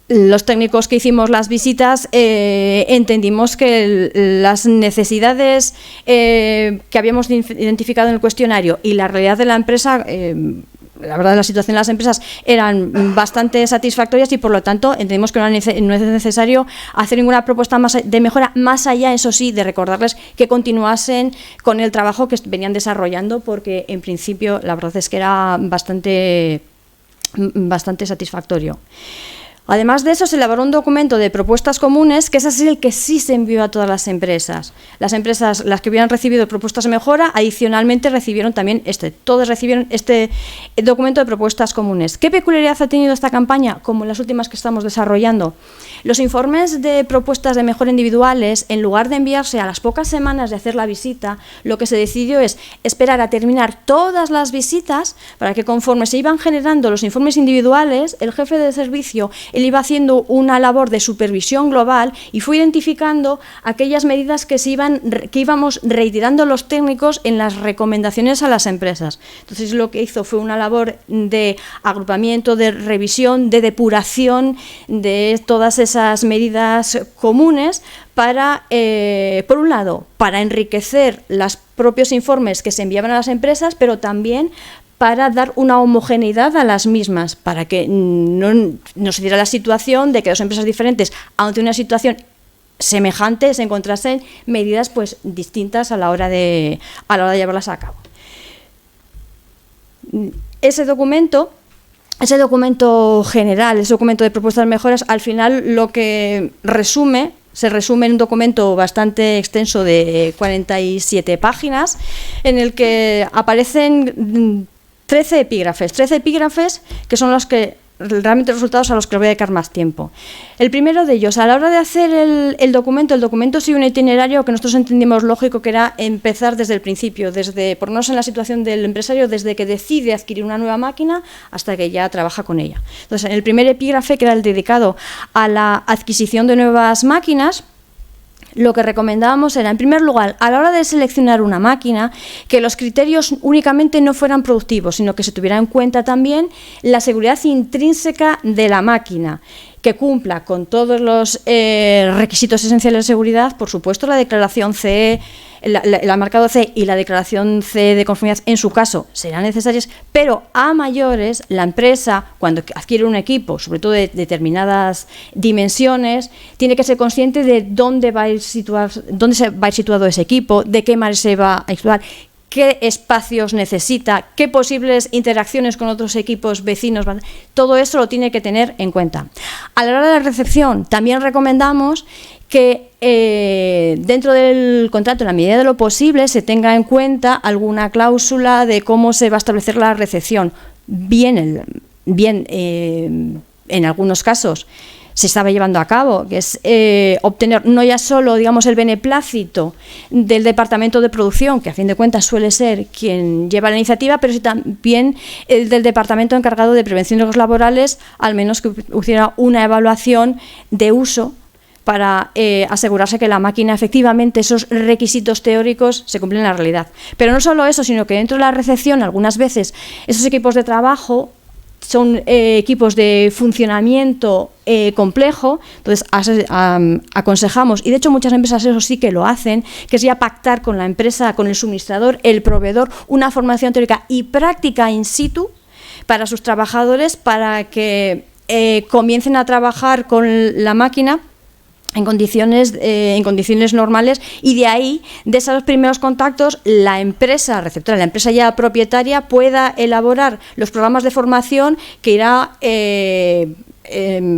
los técnicos que hicimos las visitas entendimos que las necesidades que habíamos identificado en el cuestionario y la realidad de la empresa, la verdad, la situación de las empresas eran bastante satisfactorias y por lo tanto entendemos que no es necesario hacer ninguna propuesta de mejora, más allá, eso sí, de recordarles que continuasen con el trabajo que venían desarrollando, porque en principio la verdad es que era bastante satisfactorio. Además de eso, se elaboró un documento de propuestas comunes, que es así el que sí se envió a todas las empresas. Las empresas, las que hubieran recibido propuestas de mejora, adicionalmente recibieron también todos recibieron este documento de propuestas comunes. ¿Qué peculiaridad ha tenido esta campaña, como las últimas que estamos desarrollando? Los informes de propuestas de mejora individuales, en lugar de enviarse a las pocas semanas de hacer la visita, lo que se decidió es esperar a terminar todas las visitas para que, conforme se iban generando los informes individuales, el jefe de servicio él iba haciendo una labor de supervisión global y fue identificando aquellas medidas que íbamos reiterando los técnicos en las recomendaciones a las empresas. Entonces lo que hizo fue una labor de agrupamiento, de revisión, de depuración de todas esas medidas comunes para, por un lado, para enriquecer los propios informes que se enviaban a las empresas, pero también para dar una homogeneidad a las mismas, para que no se diera la situación de que dos empresas diferentes, ante una situación semejante, se encontrasen medidas pues distintas a la hora de llevarlas a cabo. Ese documento general, ese documento de propuestas de mejoras, al final lo que se resume en un documento bastante extenso de 47 páginas, en el que aparecen 13 epígrafes que son los que realmente los resultados a los que les voy a dedicar más tiempo. El primero de ellos, a la hora de hacer el documento sigue un itinerario que nosotros entendimos lógico, que era empezar desde el principio, desde ponernos en la situación del empresario, desde que decide adquirir una nueva máquina hasta que ya trabaja con ella. Entonces, en el primer epígrafe, que era el dedicado a la adquisición de nuevas máquinas, lo que recomendábamos era, en primer lugar, a la hora de seleccionar una máquina, que los criterios únicamente no fueran productivos, sino que se tuviera en cuenta también la seguridad intrínseca de la máquina, que cumpla con todos los requisitos esenciales de seguridad, por supuesto la declaración CE, el marcado CE y la declaración CE de conformidad en su caso serán necesarias, pero a mayores la empresa, cuando adquiere un equipo, sobre todo de determinadas dimensiones, tiene que ser consciente de dónde se va a ir situado ese equipo, de qué manera se va a actuar, qué espacios necesita, qué posibles interacciones con otros equipos vecinos, todo eso lo tiene que tener en cuenta. A la hora de la recepción también recomendamos que dentro del contrato, en la medida de lo posible, se tenga en cuenta alguna cláusula de cómo se va a establecer la recepción. Bien, en algunos casos se estaba llevando a cabo, que es obtener no ya solo, digamos, el beneplácito del departamento de producción, que a fin de cuentas suele ser quien lleva la iniciativa, pero sí también el del departamento encargado de prevención de riesgos laborales, al menos que hiciera una evaluación de uso para asegurarse que la máquina, efectivamente, esos requisitos teóricos se cumplen en la realidad. Pero no solo eso, sino que dentro de la recepción, algunas veces, esos equipos de trabajo son equipos de funcionamiento complejo, entonces aconsejamos, y de hecho muchas empresas eso sí que lo hacen, que es ya pactar con la empresa, con el suministrador, el proveedor, una formación teórica y práctica in situ para sus trabajadores, para que comiencen a trabajar con la máquina en condiciones normales, y de ahí, de esos primeros contactos, la empresa receptora, la empresa ya propietaria, pueda elaborar los programas de formación que irá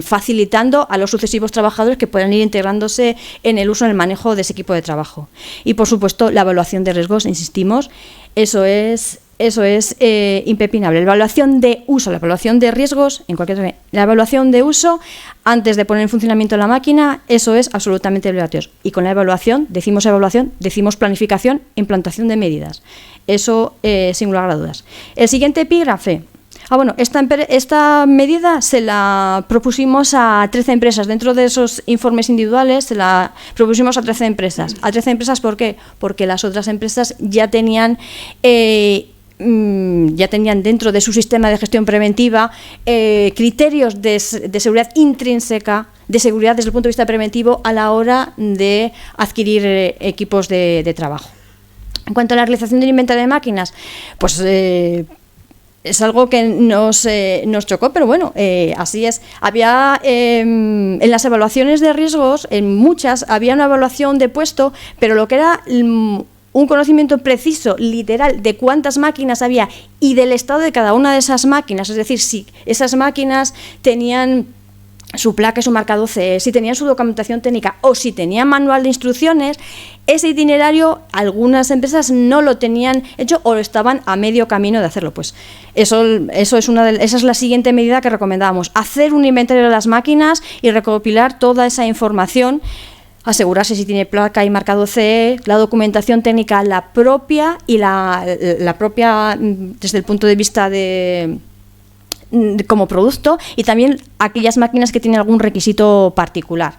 facilitando a los sucesivos trabajadores que puedan ir integrándose en el uso, en el manejo de ese equipo de trabajo. Y, por supuesto, la evaluación de riesgos, insistimos, eso es impepinable. La evaluación de uso, la evaluación de riesgos, la evaluación de uso antes de poner en funcionamiento la máquina, eso es absolutamente obligatorio. Y con la evaluación, decimos planificación, implantación de medidas. Eso sin lugar a dudas. El siguiente epígrafe. Esta medida se la propusimos a 13 empresas. Dentro de esos informes individuales se la propusimos a 13 empresas. ¿A 13 empresas por qué? Porque las otras empresas ya tenían dentro de su sistema de gestión preventiva criterios de seguridad intrínseca, de seguridad desde el punto de vista preventivo a la hora de adquirir equipos de trabajo. En cuanto a la realización del inventario de máquinas, pues es algo que nos chocó, pero bueno, así es. Había en las evaluaciones de riesgos, en muchas, había una evaluación de puesto, pero lo que era un conocimiento preciso, literal, de cuántas máquinas había y del estado de cada una de esas máquinas, es decir, si esas máquinas tenían su placa y su marcado CE, si tenían su documentación técnica o si tenían manual de instrucciones, ese itinerario algunas empresas no lo tenían hecho o estaban a medio camino de hacerlo. Pues esa es la siguiente medida que recomendábamos, hacer un inventario de las máquinas y recopilar toda esa información, asegurarse si tiene placa y marcado CE, la documentación técnica, la propia y la propia desde el punto de vista como producto, y también aquellas máquinas que tienen algún requisito particular.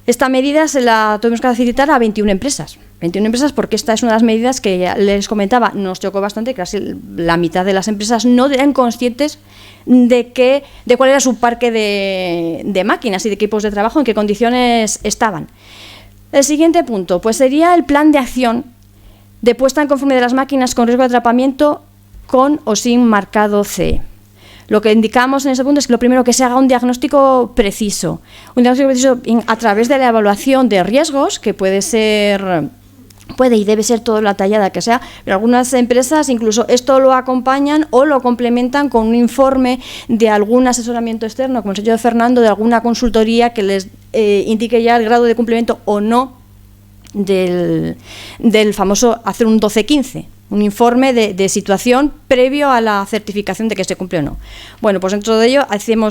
Esta medida se la tuvimos que facilitar a 21 empresas. 21 empresas porque esta es una de las medidas que ya les comentaba, nos chocó bastante, que casi la mitad de las empresas no eran conscientes de cuál era su parque de máquinas y de equipos de trabajo, en qué condiciones estaban. El siguiente punto pues sería el plan de acción de puesta en conformidad de las máquinas con riesgo de atrapamiento con o sin marcado CE. Lo que indicamos en ese punto es que lo primero, que se haga un diagnóstico preciso. Un diagnóstico preciso a través de la evaluación de riesgos, que puede y debe ser toda la tallada que sea, pero algunas empresas incluso esto lo acompañan o lo complementan con un informe de algún asesoramiento externo, como el señor Fernando, de alguna consultoría que les indique ya el grado de cumplimiento o no del famoso hacer un 12-15. Un informe de situación previo a la certificación de que se cumple o no. Bueno, pues dentro de ello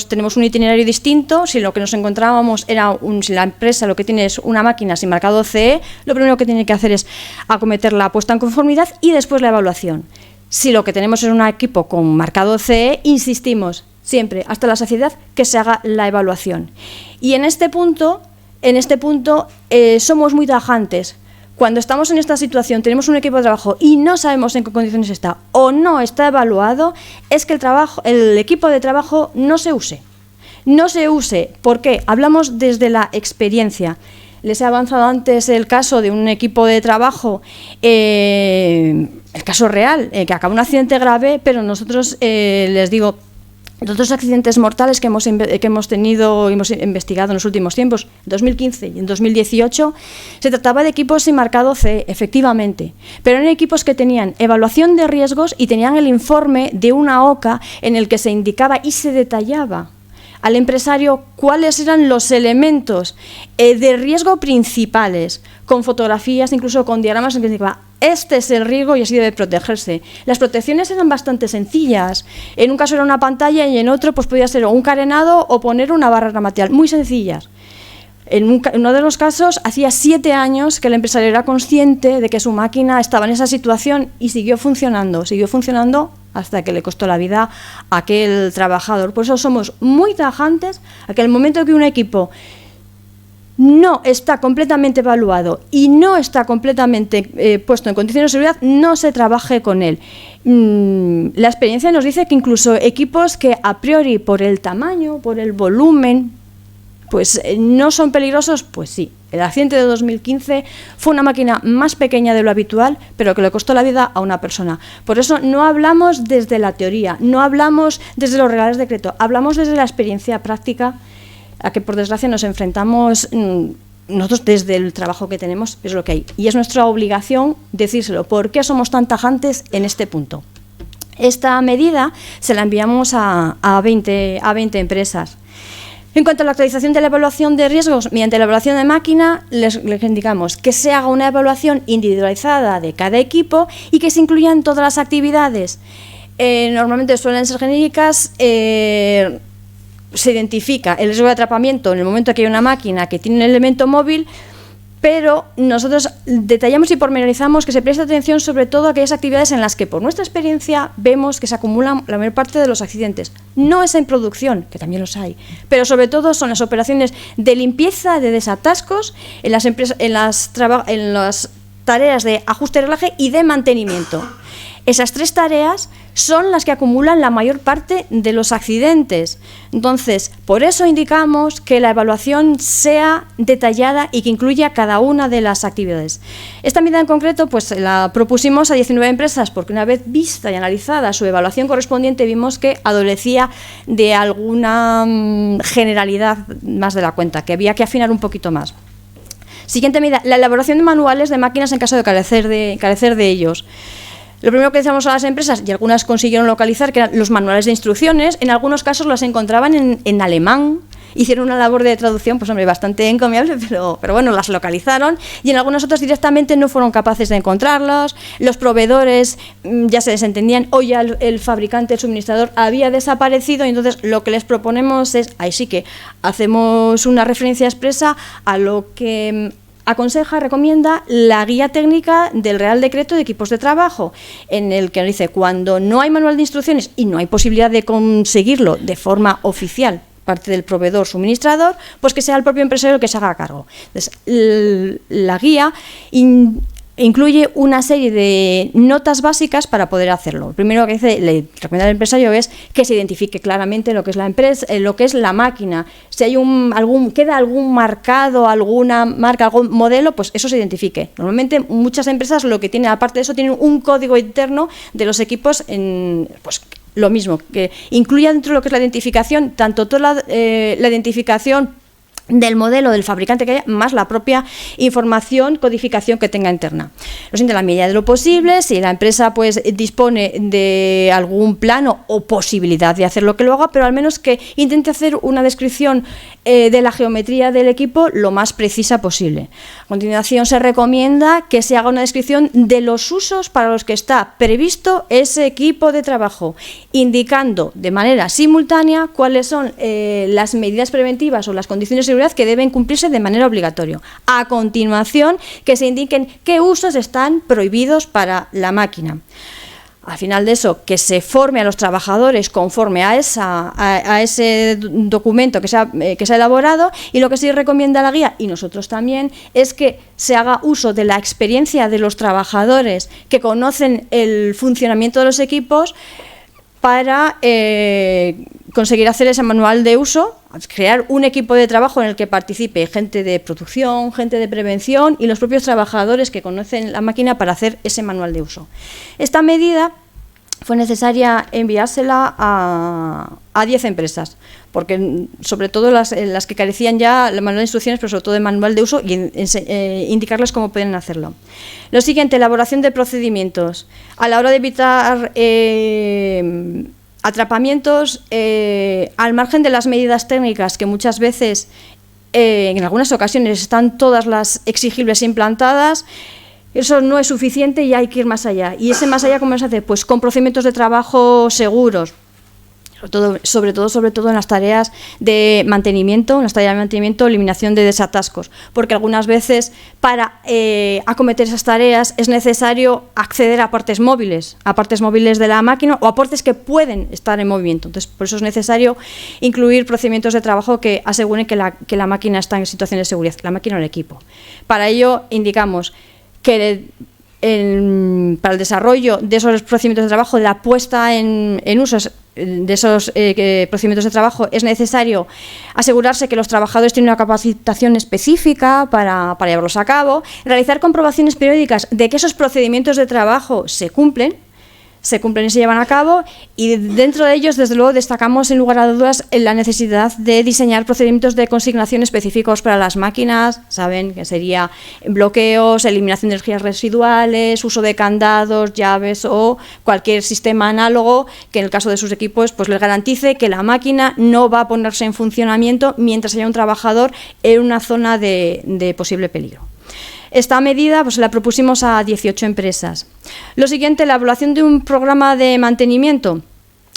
tenemos un itinerario distinto. Si lo que nos encontrábamos era si la empresa lo que tiene es una máquina sin marcado CE, lo primero que tiene que hacer es acometer la puesta en conformidad y después la evaluación. Si lo que tenemos es un equipo con marcado CE, insistimos siempre hasta la saciedad que se haga la evaluación. Y en este punto somos muy tajantes. Cuando estamos en esta situación, tenemos un equipo de trabajo y no sabemos en qué condiciones está o no está evaluado, es que el equipo de trabajo no se use. No se use. ¿Por qué? Hablamos desde la experiencia. Les he avanzado antes el caso de un equipo de trabajo, el caso real, que acaba un accidente grave, pero nosotros les digo, los otros accidentes mortales que hemos tenido y hemos investigado en los últimos tiempos, en 2015 y en 2018, se trataba de equipos sin marcado CE, efectivamente, pero eran equipos que tenían evaluación de riesgos y tenían el informe de una OCA en el que se indicaba y se detallaba al empresario cuáles eran los elementos de riesgo principales, con fotografías, incluso con diagramas en que se indicaba este es el riesgo y así debe protegerse. Las protecciones eran bastante sencillas. En un caso era una pantalla y en otro pues podía ser un carenado o poner una barra material, muy sencillas. En uno de los casos, hacía 7 años que el empresario era consciente de que su máquina estaba en esa situación y siguió funcionando hasta que le costó la vida a aquel trabajador. Por eso somos muy tajantes a que el momento que un equipo no está completamente evaluado y no está completamente puesto en condiciones de seguridad, no se trabaje con él. La experiencia nos dice que incluso equipos que a priori por el tamaño, por el volumen, pues no son peligrosos, pues sí. El accidente de 2015 fue una máquina más pequeña de lo habitual, pero que le costó la vida a una persona. Por eso no hablamos desde la teoría, no hablamos desde los reales decretos, hablamos desde la experiencia práctica a que por desgracia nos enfrentamos nosotros desde el trabajo que tenemos, es lo que hay. Y es nuestra obligación decírselo. ¿Por qué somos tan tajantes en este punto? Esta medida se la enviamos a 20 empresas. En cuanto a la actualización de la evaluación de riesgos, mediante la evaluación de máquina, les indicamos que se haga una evaluación individualizada de cada equipo y que se incluyan todas las actividades. Normalmente suelen ser genéricas. Se identifica el riesgo de atrapamiento en el momento que hay una máquina que tiene un elemento móvil, pero nosotros detallamos y pormenorizamos que se preste atención sobre todo a aquellas actividades en las que por nuestra experiencia vemos que se acumulan la mayor parte de los accidentes. No es en producción, que también los hay, pero sobre todo son las operaciones de limpieza, de desatascos, en las tareas de ajuste y reglaje y de mantenimiento. Esas 3 tareas son las que acumulan la mayor parte de los accidentes. Entonces, por eso indicamos que la evaluación sea detallada y que incluya cada una de las actividades. Esta medida en concreto pues la propusimos a 19 empresas porque una vez vista y analizada su evaluación correspondiente vimos que adolecía de alguna generalidad más de la cuenta, que había que afinar un poquito más. Siguiente medida, la elaboración de manuales de máquinas en caso de carecer de ellos. Lo primero que decíamos a las empresas, y algunas consiguieron localizar, que eran los manuales de instrucciones, en algunos casos las encontraban en alemán, hicieron una labor de traducción, pues hombre, bastante encomiable, pero bueno, las localizaron, y en algunas otras directamente no fueron capaces de encontrarlos, los proveedores ya se desentendían, o ya el fabricante, el suministrador había desaparecido, y entonces lo que les proponemos es, ahí sí que hacemos una referencia expresa a lo que aconseja, recomienda la guía técnica del Real Decreto de Equipos de Trabajo, en el que dice, cuando no hay manual de instrucciones y no hay posibilidad de conseguirlo de forma oficial, parte del proveedor suministrador, pues que sea el propio empresario el que se haga cargo. Entonces, la guía incluye una serie de notas básicas para poder hacerlo. Lo primero que le recomienda al empresario es que se identifique claramente lo que es la empresa, lo que es la máquina. Si hay queda algún marcado, alguna marca, algún modelo, pues eso se identifique. Normalmente muchas empresas lo que tienen, aparte de eso, tienen un código interno de los equipos pues lo mismo, que incluya dentro de lo que es la identificación, tanto toda la identificación del modelo del fabricante que haya, más la propia información, codificación que tenga interna. Lo siento, en la medida de lo posible, si la empresa pues dispone de algún plano o posibilidad de hacer lo que lo haga, pero al menos que intente hacer una descripción de la geometría del equipo lo más precisa posible. A continuación se recomienda que se haga una descripción de los usos para los que está previsto ese equipo de trabajo, indicando de manera simultánea cuáles son las medidas preventivas o las condiciones de seguridad que deben cumplirse de manera obligatoria. A continuación, que se indiquen qué usos están prohibidos para la máquina. Al final de eso, que se forme a los trabajadores conforme a ese documento que se ha elaborado, y lo que sí recomienda la guía, y nosotros también, es que se haga uso de la experiencia de los trabajadores que conocen el funcionamiento de los equipos para conseguir hacer ese manual de uso, crear un equipo de trabajo en el que participe gente de producción, gente de prevención y los propios trabajadores que conocen la máquina para hacer ese manual de uso. Esta medida fue necesaria enviársela a 10 empresas, porque sobre todo las que carecían ya el manual de instrucciones, pero sobre todo de manual de uso, y indicarles cómo pueden hacerlo. Lo siguiente, elaboración de procedimientos. A la hora de evitar atrapamientos, al margen de las medidas técnicas que muchas veces, en algunas ocasiones, están todas las exigibles implantadas, eso no es suficiente y hay que ir más allá. ¿Y ese más allá cómo se hace? Pues con procedimientos de trabajo seguros. sobre todo en las tareas de mantenimiento, eliminación de desatascos, porque algunas veces para acometer esas tareas es necesario acceder a partes móviles de la máquina o a partes que pueden estar en movimiento. Entonces, por eso es necesario incluir procedimientos de trabajo que aseguren que la máquina está en situación de seguridad, la máquina o el equipo. Para ello indicamos que para el desarrollo de esos procedimientos de trabajo, de la puesta en uso de esos procedimientos de trabajo, es necesario asegurarse que los trabajadores tienen una capacitación específica para llevarlos a cabo, realizar comprobaciones periódicas de que esos procedimientos de trabajo se cumplen y se llevan a cabo, y dentro de ellos, desde luego, destacamos sin lugar a dudas la necesidad de diseñar procedimientos de consignación específicos para las máquinas. Saben que sería bloqueos, eliminación de energías residuales, uso de candados, llaves o cualquier sistema análogo que en el caso de sus equipos pues les garantice que la máquina no va a ponerse en funcionamiento mientras haya un trabajador en una zona de posible peligro. Esta medida pues la propusimos a 18 empresas. Lo siguiente, la evaluación de un programa de mantenimiento.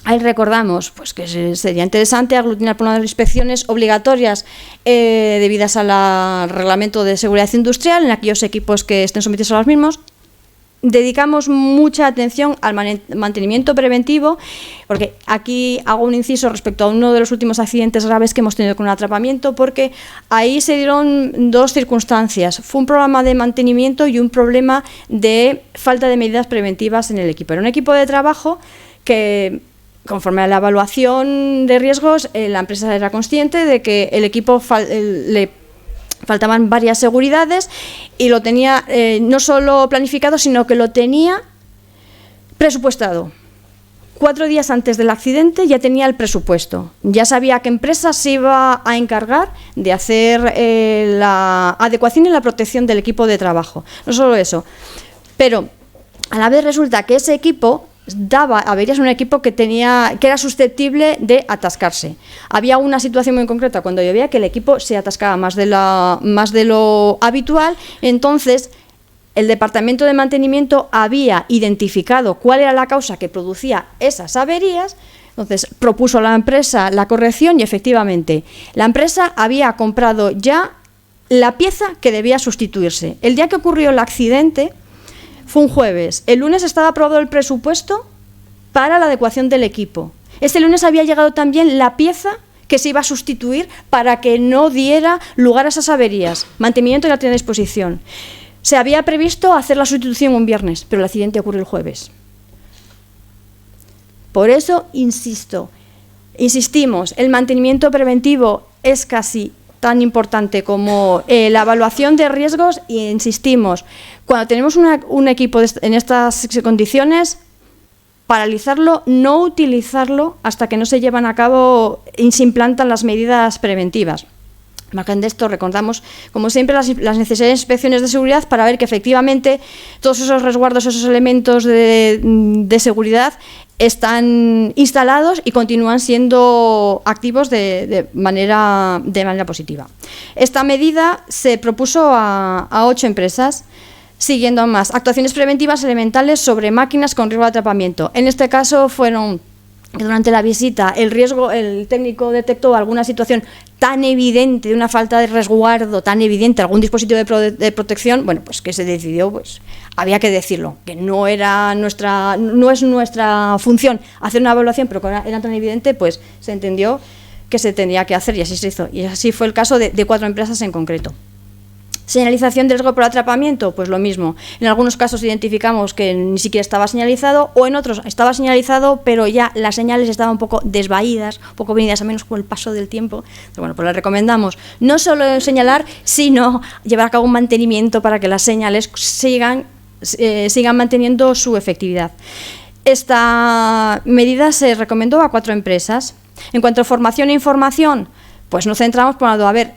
Ahí recordamos pues, que sería interesante aglutinar por unas inspecciones obligatorias debidas al Reglamento de Seguridad Industrial en aquellos equipos que estén sometidos a los mismos. Dedicamos mucha atención al mantenimiento preventivo, porque aquí hago un inciso respecto a uno de los últimos accidentes graves que hemos tenido con un atrapamiento, porque ahí se dieron dos circunstancias. Fue un programa de mantenimiento y un problema de falta de medidas preventivas en el equipo. Era un equipo de trabajo que, conforme a la evaluación de riesgos, la empresa era consciente de que el equipo le faltaban varias seguridades y lo tenía no solo planificado, sino que lo tenía presupuestado. 4 días antes del accidente ya tenía el presupuesto, ya sabía qué empresa se iba a encargar de hacer la adecuación y la protección del equipo de trabajo. No solo eso, pero a la vez resulta que ese equipo daba averías, un equipo que era susceptible de atascarse. Había una situación muy concreta cuando llovía que el equipo se atascaba más de lo habitual. Entonces el departamento de mantenimiento había identificado cuál era la causa que producía esas averías. Entonces propuso a la empresa la corrección y efectivamente la empresa había comprado ya la pieza que debía sustituirse. El día que ocurrió el accidente fue un jueves. El lunes estaba aprobado el presupuesto para la adecuación del equipo. Este lunes había llegado también la pieza que se iba a sustituir para que no diera lugar a esas averías. Mantenimiento ya tenía a disposición. Se había previsto hacer la sustitución un viernes, pero el accidente ocurrió el jueves. Por eso insistimos, el mantenimiento preventivo es casi tan importante como la evaluación de riesgos, y insistimos, cuando tenemos un equipo en estas condiciones, paralizarlo, no utilizarlo hasta que no se llevan a cabo y se implantan las medidas preventivas. Margen de esto, recordamos, como siempre, las necesarias inspecciones de seguridad para ver que efectivamente todos esos resguardos, esos elementos de seguridad están instalados y continúan siendo activos de manera positiva. Esta medida se propuso a 8 empresas, siguiendo más actuaciones preventivas elementales sobre máquinas con riesgo de atrapamiento. En este caso fueron que durante la visita el técnico detectó alguna situación tan evidente, de una falta de resguardo tan evidente, algún dispositivo de protección, bueno, pues que se decidió, pues había que decirlo, que no es nuestra función hacer una evaluación, pero que era tan evidente, pues se entendió que se tenía que hacer y así se hizo. Y así fue el caso de 4 empresas en concreto. Señalización de riesgo por atrapamiento, pues lo mismo. En algunos casos identificamos que ni siquiera estaba señalizado, o en otros estaba señalizado, pero ya las señales estaban un poco desvaídas, un poco venidas a menos con el paso del tiempo. Pero bueno, pues les recomendamos no solo señalar, sino llevar a cabo un mantenimiento para que las señales sigan manteniendo su efectividad. Esta medida se recomendó a 4 empresas. En cuanto a formación e información, pues nos centramos por a ver,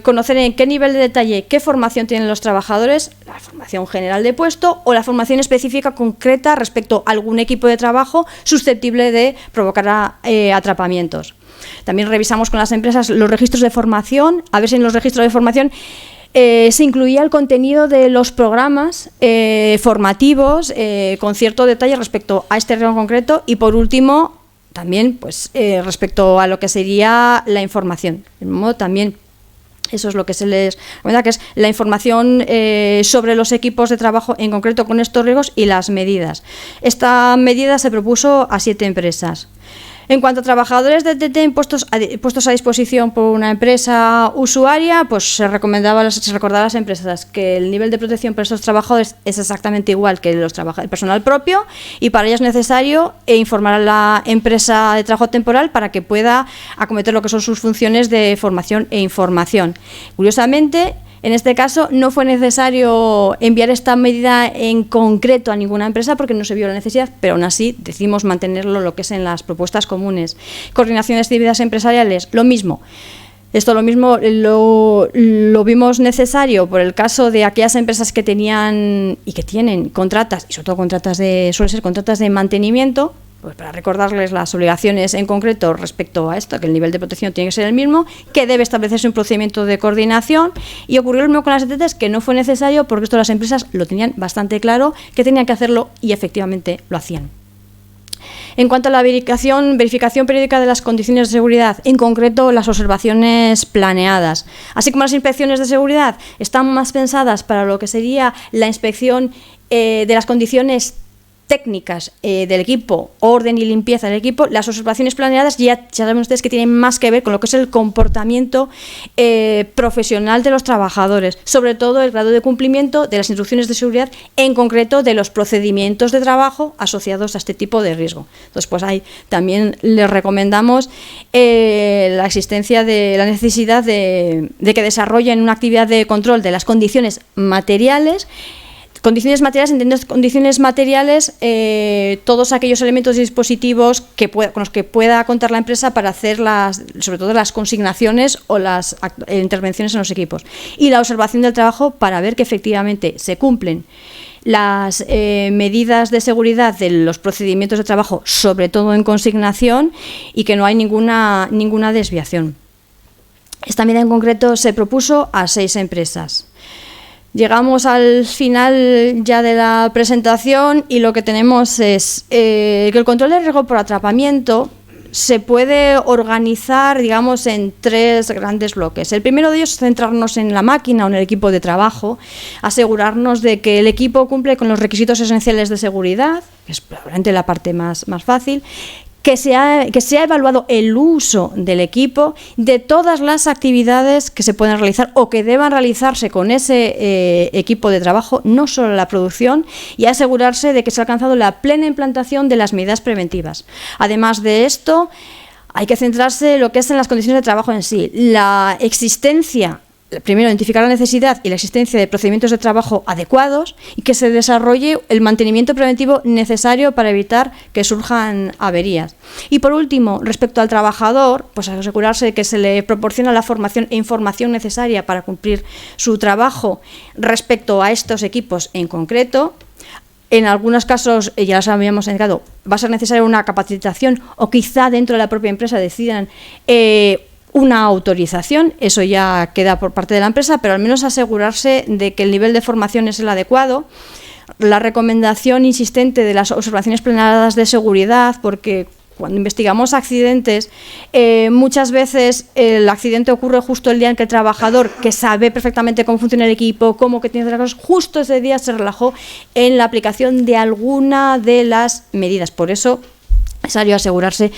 conocer en qué nivel de detalle, qué formación tienen los trabajadores, la formación general de puesto o la formación específica concreta respecto a algún equipo de trabajo susceptible de provocar atrapamientos. También revisamos con las empresas los registros de formación, a ver si en los registros de formación se incluía el contenido de los programas formativos con cierto detalle respecto a este riesgo concreto. Y por último, también pues respecto a lo que sería la información. De modo también eso es lo que se les recomienda, que es la información sobre los equipos de trabajo, en concreto con estos riesgos y las medidas. Esta medida se propuso a 7 empresas. En cuanto a trabajadores de TT puestos a disposición por una empresa usuaria, pues se recordaba a las empresas que el nivel de protección para estos trabajadores es exactamente igual que el personal propio, y para ello es necesario informar a la empresa de trabajo temporal para que pueda acometer lo que son sus funciones de formación e información. Curiosamente, en este caso no fue necesario enviar esta medida en concreto a ninguna empresa porque no se vio la necesidad, pero aún así decidimos mantenerlo lo que es en las propuestas comunes. Coordinación de actividades empresariales, lo mismo. Esto lo mismo lo vimos necesario por el caso de aquellas empresas que tenían y que tienen contratas, y sobre todo suelen ser contratas de mantenimiento, pues para recordarles las obligaciones en concreto respecto a esto, que el nivel de protección tiene que ser el mismo, que debe establecerse un procedimiento de coordinación, y ocurrió lo mismo con las ETTs, que no fue necesario porque esto las empresas lo tenían bastante claro, que tenían que hacerlo y efectivamente lo hacían. En cuanto a la verificación periódica de las condiciones de seguridad, en concreto las observaciones planeadas, así como las inspecciones de seguridad, están más pensadas para lo que sería la inspección de las condiciones técnicas del equipo, orden y limpieza del equipo. Las observaciones planeadas ya saben ustedes que tienen más que ver con lo que es el comportamiento profesional de los trabajadores, sobre todo el grado de cumplimiento de las instrucciones de seguridad, en concreto de los procedimientos de trabajo asociados a este tipo de riesgo. Entonces, pues ahí también les recomendamos la existencia de la necesidad de que desarrollen una actividad de control de las condiciones materiales. Condiciones materiales, entendiendo condiciones materiales, todos aquellos elementos y dispositivos con los que pueda contar la empresa para hacer sobre todo las consignaciones o las intervenciones en los equipos. Y la observación del trabajo para ver que efectivamente se cumplen las medidas de seguridad de los procedimientos de trabajo, sobre todo en consignación, y que no hay ninguna desviación. Esta medida en concreto se propuso a 6 empresas. Llegamos al final ya de la presentación y lo que tenemos es que el control de riesgo por atrapamiento se puede organizar, digamos, en 3 grandes bloques. El primero de ellos es centrarnos en la máquina o en el equipo de trabajo, asegurarnos de que el equipo cumple con los requisitos esenciales de seguridad, que es probablemente la parte más fácil, que se ha evaluado el uso del equipo, de todas las actividades que se pueden realizar o que deban realizarse con ese equipo de trabajo, no solo la producción, y asegurarse de que se ha alcanzado la plena implantación de las medidas preventivas. Además de esto, hay que centrarse en lo que es en las condiciones de trabajo en sí. La existencia, primero, identificar la necesidad y la existencia de procedimientos de trabajo adecuados, y que se desarrolle el mantenimiento preventivo necesario para evitar que surjan averías. Y por último, respecto al trabajador, pues asegurarse de que se le proporciona la formación e información necesaria para cumplir su trabajo respecto a estos equipos en concreto. En algunos casos, ya los habíamos indicado, va a ser necesaria una capacitación, o quizá dentro de la propia empresa decidan una autorización. Eso ya queda por parte de la empresa, pero al menos asegurarse de que el nivel de formación es el adecuado. La recomendación insistente de las observaciones planeadas de seguridad, porque cuando investigamos accidentes, muchas veces el accidente ocurre justo el día en que el trabajador, que sabe perfectamente cómo funciona el equipo, cómo que tiene que hacer las cosas, justo ese día se relajó en la aplicación de alguna de las medidas. Por eso es necesario asegurarse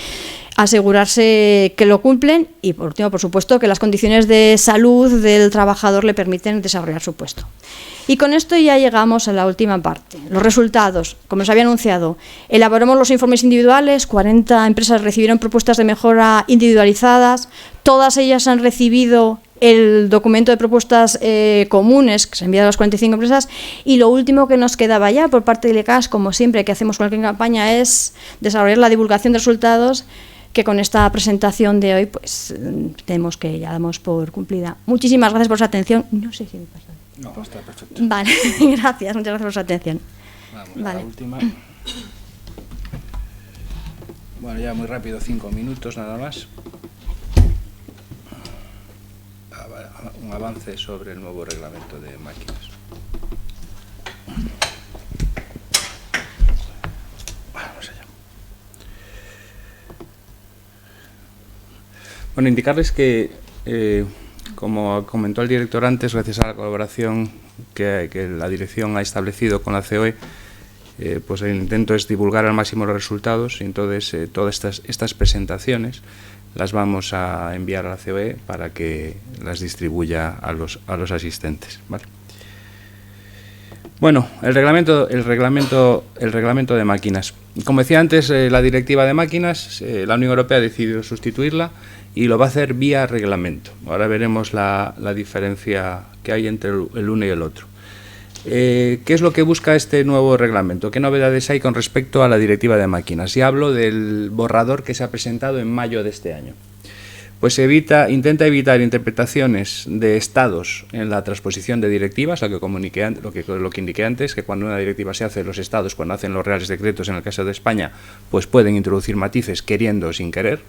que lo cumplen, y por último, por supuesto, que las condiciones de salud del trabajador le permiten desarrollar su puesto. Y con esto ya llegamos a la última parte, los resultados. Como os había anunciado, elaboramos los informes individuales, 40 empresas recibieron propuestas de mejora individualizadas, todas ellas han recibido el documento de propuestas comunes que se ha enviado a las 45 empresas, y lo último que nos quedaba ya por parte del ICAS, como siempre que hacemos cualquier campaña, es desarrollar la divulgación de resultados, que con esta presentación de hoy pues tenemos que ya damos por cumplida. Muchísimas gracias por su atención. No sé si me pasa. No, está perfecto. Vale, gracias, muchas gracias por su atención. Vamos vale. A la última. Bueno, ya muy rápido, 5 minutos nada más. Un avance sobre el nuevo reglamento de máquinas. Vamos allá. Bueno, indicarles que, como comentó el director antes, gracias a la colaboración que la dirección ha establecido con la COE, pues el intento es divulgar al máximo los resultados, y entonces todas estas presentaciones las vamos a enviar a la COE para que las distribuya a los asistentes, ¿vale? Bueno, el reglamento de máquinas. Como decía antes, la directiva de máquinas, la Unión Europea ha decidido sustituirla y lo va a hacer vía reglamento. Ahora veremos la diferencia que hay entre el uno y el otro. ¿Qué es lo que busca este nuevo reglamento? ¿Qué novedades hay con respecto a la directiva de máquinas? Y hablo del borrador que se ha presentado en mayo de este año. Pues intenta evitar interpretaciones de estados en la transposición de directivas, lo que indiqué antes, que cuando una directiva se hace, los estados, cuando hacen los reales decretos, en el caso de España, pues pueden introducir matices queriendo o sin querer.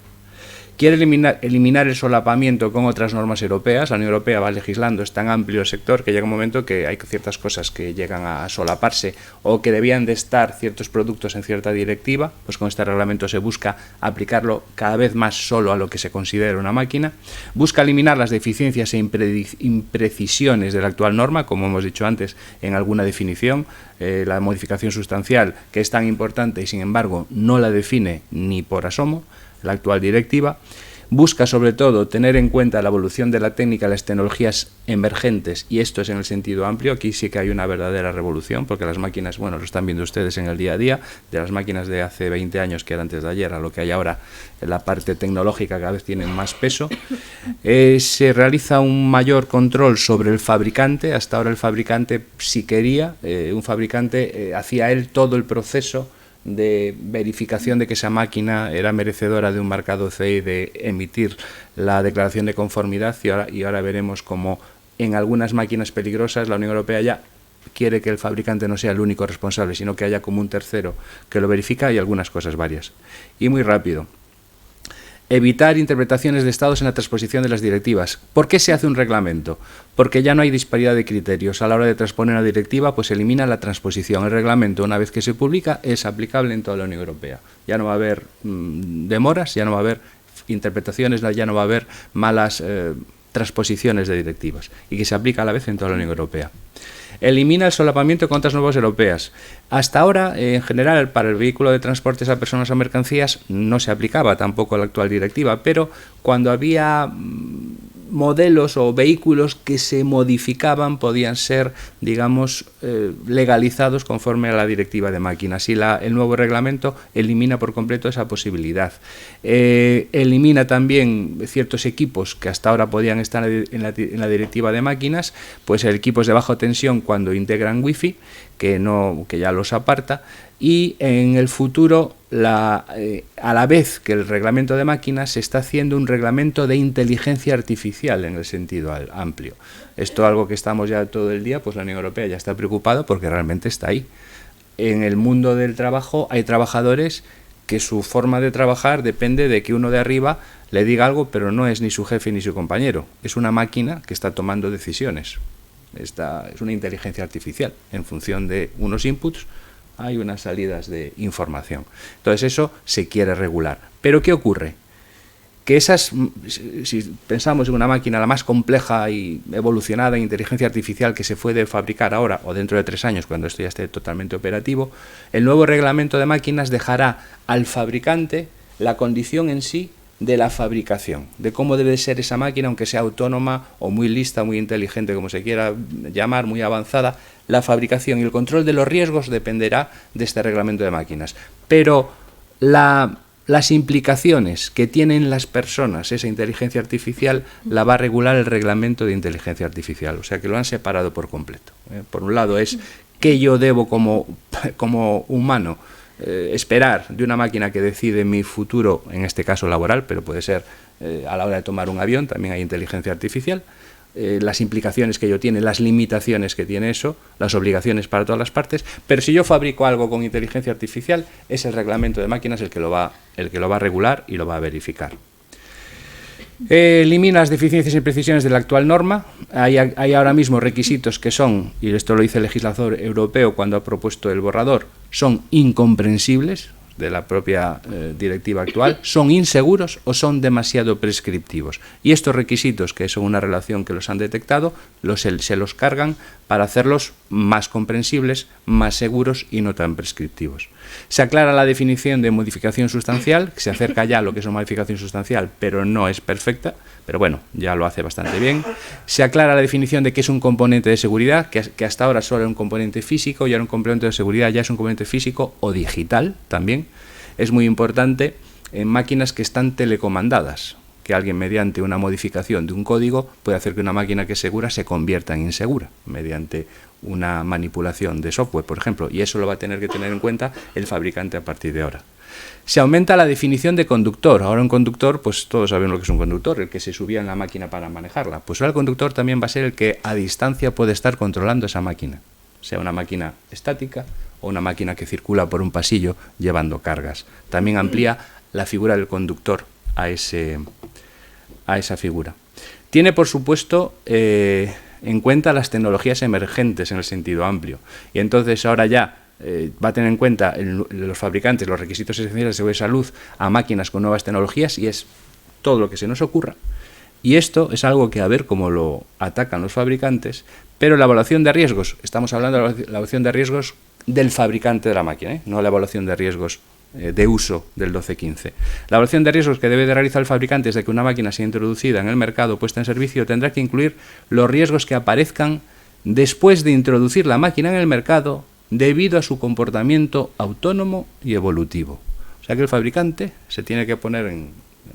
Quiere eliminar el solapamiento con otras normas europeas. La Unión Europea va legislando, es tan amplio el sector que llega un momento que hay ciertas cosas que llegan a solaparse o que debían de estar ciertos productos en cierta directiva. Pues con este reglamento se busca aplicarlo cada vez más solo a lo que se considera una máquina. Busca eliminar las deficiencias e imprecisiones de la actual norma, como hemos dicho antes en alguna definición. La modificación sustancial, que es tan importante y sin embargo no la define ni por asomo la actual directiva. Busca sobre todo tener en cuenta la evolución de la técnica, las tecnologías emergentes, y esto es en el sentido amplio. Aquí sí que hay una verdadera revolución, porque las máquinas, bueno, lo están viendo ustedes en el día a día, de las máquinas de hace 20 años, que era antes de ayer, a lo que hay ahora, en la parte tecnológica cada vez tienen más peso. Se realiza un mayor control sobre el fabricante. Hasta ahora el fabricante, si quería, un fabricante hacía él todo el proceso de verificación de que esa máquina era merecedora de un marcado CE, de emitir la declaración de conformidad, y ahora veremos cómo en algunas máquinas peligrosas la Unión Europea ya quiere que el fabricante no sea el único responsable, sino que haya como un tercero que lo verifica, y algunas cosas varias. Y muy rápido. Evitar interpretaciones de estados en la transposición de las directivas. ¿Por qué se hace un reglamento? Porque ya no hay disparidad de criterios. A la hora de transponer una directiva, pues elimina la transposición. El reglamento, una vez que se publica, es aplicable en toda la Unión Europea. Ya no va a haber demoras, ya no va a haber interpretaciones, ya no va a haber malas transposiciones de directivas, y que se aplica a la vez en toda la Unión Europea. Elimina el solapamiento con otras normas europeas. Hasta ahora, en general, para el vehículo de transportes a personas o mercancías no se aplicaba tampoco la actual directiva, pero cuando había modelos o vehículos que se modificaban, podían ser, digamos, legalizados conforme a la directiva de máquinas, y el nuevo reglamento elimina por completo esa posibilidad. Elimina también ciertos equipos que hasta ahora podían estar en la directiva de máquinas, pues equipos de baja tensión cuando integran wifi, que ya los aparta. Y en el futuro, a la vez que el reglamento de máquinas, se está haciendo un reglamento de inteligencia artificial en el sentido amplio. Esto es algo que estamos ya todo el día, pues la Unión Europea ya está preocupada porque realmente está ahí. En el mundo del trabajo hay trabajadores que su forma de trabajar depende de que uno de arriba le diga algo, pero no es ni su jefe ni su compañero. Es una máquina que está tomando decisiones. Es una inteligencia artificial. En función de unos inputs hay unas salidas de información. Entonces eso se quiere regular. ¿Pero qué ocurre? Que si pensamos en una máquina la más compleja y evolucionada en inteligencia artificial que se puede fabricar ahora o dentro de 3 años, cuando esto ya esté totalmente operativo, el nuevo reglamento de máquinas dejará al fabricante la condición en sí de la fabricación, de cómo debe ser esa máquina, aunque sea autónoma o muy lista, muy inteligente, como se quiera llamar, muy avanzada. La fabricación y el control de los riesgos dependerá de este reglamento de máquinas. Pero las implicaciones que tienen las personas, esa inteligencia artificial, la va a regular el reglamento de inteligencia artificial. O sea que lo han separado por completo. Por un lado es qué yo debo como humano esperar de una máquina que decide mi futuro, en este caso laboral, pero puede ser a la hora de tomar un avión, también hay inteligencia artificial. Las implicaciones que ello tiene, las limitaciones que tiene eso, las obligaciones para todas las partes. Pero si yo fabrico algo con inteligencia artificial, es el reglamento de máquinas el que lo va a regular y lo va a verificar. Elimina las deficiencias y imprecisiones de la actual norma. Hay ahora mismo requisitos que son, y esto lo dice el legislador europeo cuando ha propuesto el borrador, son incomprensibles. de la propia directiva actual, son inseguros o son demasiado prescriptivos. Y estos requisitos, que son una relación que los han detectado, se los cargan para hacerlos más comprensibles, más seguros y no tan prescriptivos. Se aclara la definición de modificación sustancial, que se acerca ya a lo que es una modificación sustancial, pero no es perfecta, pero bueno, ya lo hace bastante bien. Se aclara la definición de qué es un componente de seguridad, que hasta ahora solo era un componente físico, y ahora un componente de seguridad ya es un componente físico o digital también. Es muy importante en máquinas que están telecomandadas, que alguien mediante una modificación de un código puede hacer que una máquina que es segura se convierta en insegura, mediante una manipulación de software, por ejemplo, y eso lo va a tener que tener en cuenta el fabricante a partir de ahora. Se aumenta la definición de conductor. Ahora un conductor, pues todos saben lo que es un conductor, el que se subía en la máquina para manejarla. Pues ahora el conductor también va a ser el que a distancia puede estar controlando esa máquina, sea una máquina estática o una máquina que circula por un pasillo llevando cargas. También amplía la figura del conductor a esa figura. Tiene, por supuesto, en cuenta las tecnologías emergentes en el sentido amplio. Y entonces ahora ya va a tener en cuenta los fabricantes los requisitos esenciales de seguridad y salud a máquinas con nuevas tecnologías, y es todo lo que se nos ocurra. Y esto es algo que a ver cómo lo atacan los fabricantes, pero la evaluación de riesgos, estamos hablando de la evaluación de riesgos del fabricante de la máquina, no la evaluación de riesgos de uso del 1215. La evaluación de riesgos que debe de realizar el fabricante desde que una máquina sea introducida en el mercado, puesta en servicio, tendrá que incluir los riesgos que aparezcan después de introducir la máquina en el mercado debido a su comportamiento autónomo y evolutivo. O sea que el fabricante se tiene que poner en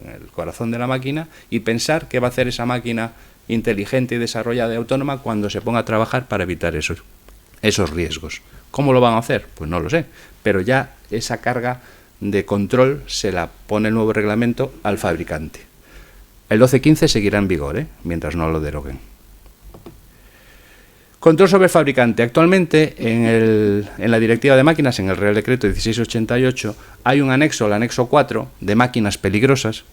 el corazón de la máquina y pensar qué va a hacer esa máquina inteligente y desarrollada y autónoma cuando se ponga a trabajar para evitar esos riesgos. ¿Cómo lo van a hacer? Pues no lo sé, pero ya esa carga de control se la pone el nuevo reglamento al fabricante. El 1215 seguirá en vigor, mientras no lo deroguen. Control sobre el fabricante. Actualmente en la Directiva de Máquinas, en el Real Decreto 1688, hay un anexo, el anexo 4, de máquinas peligrosas.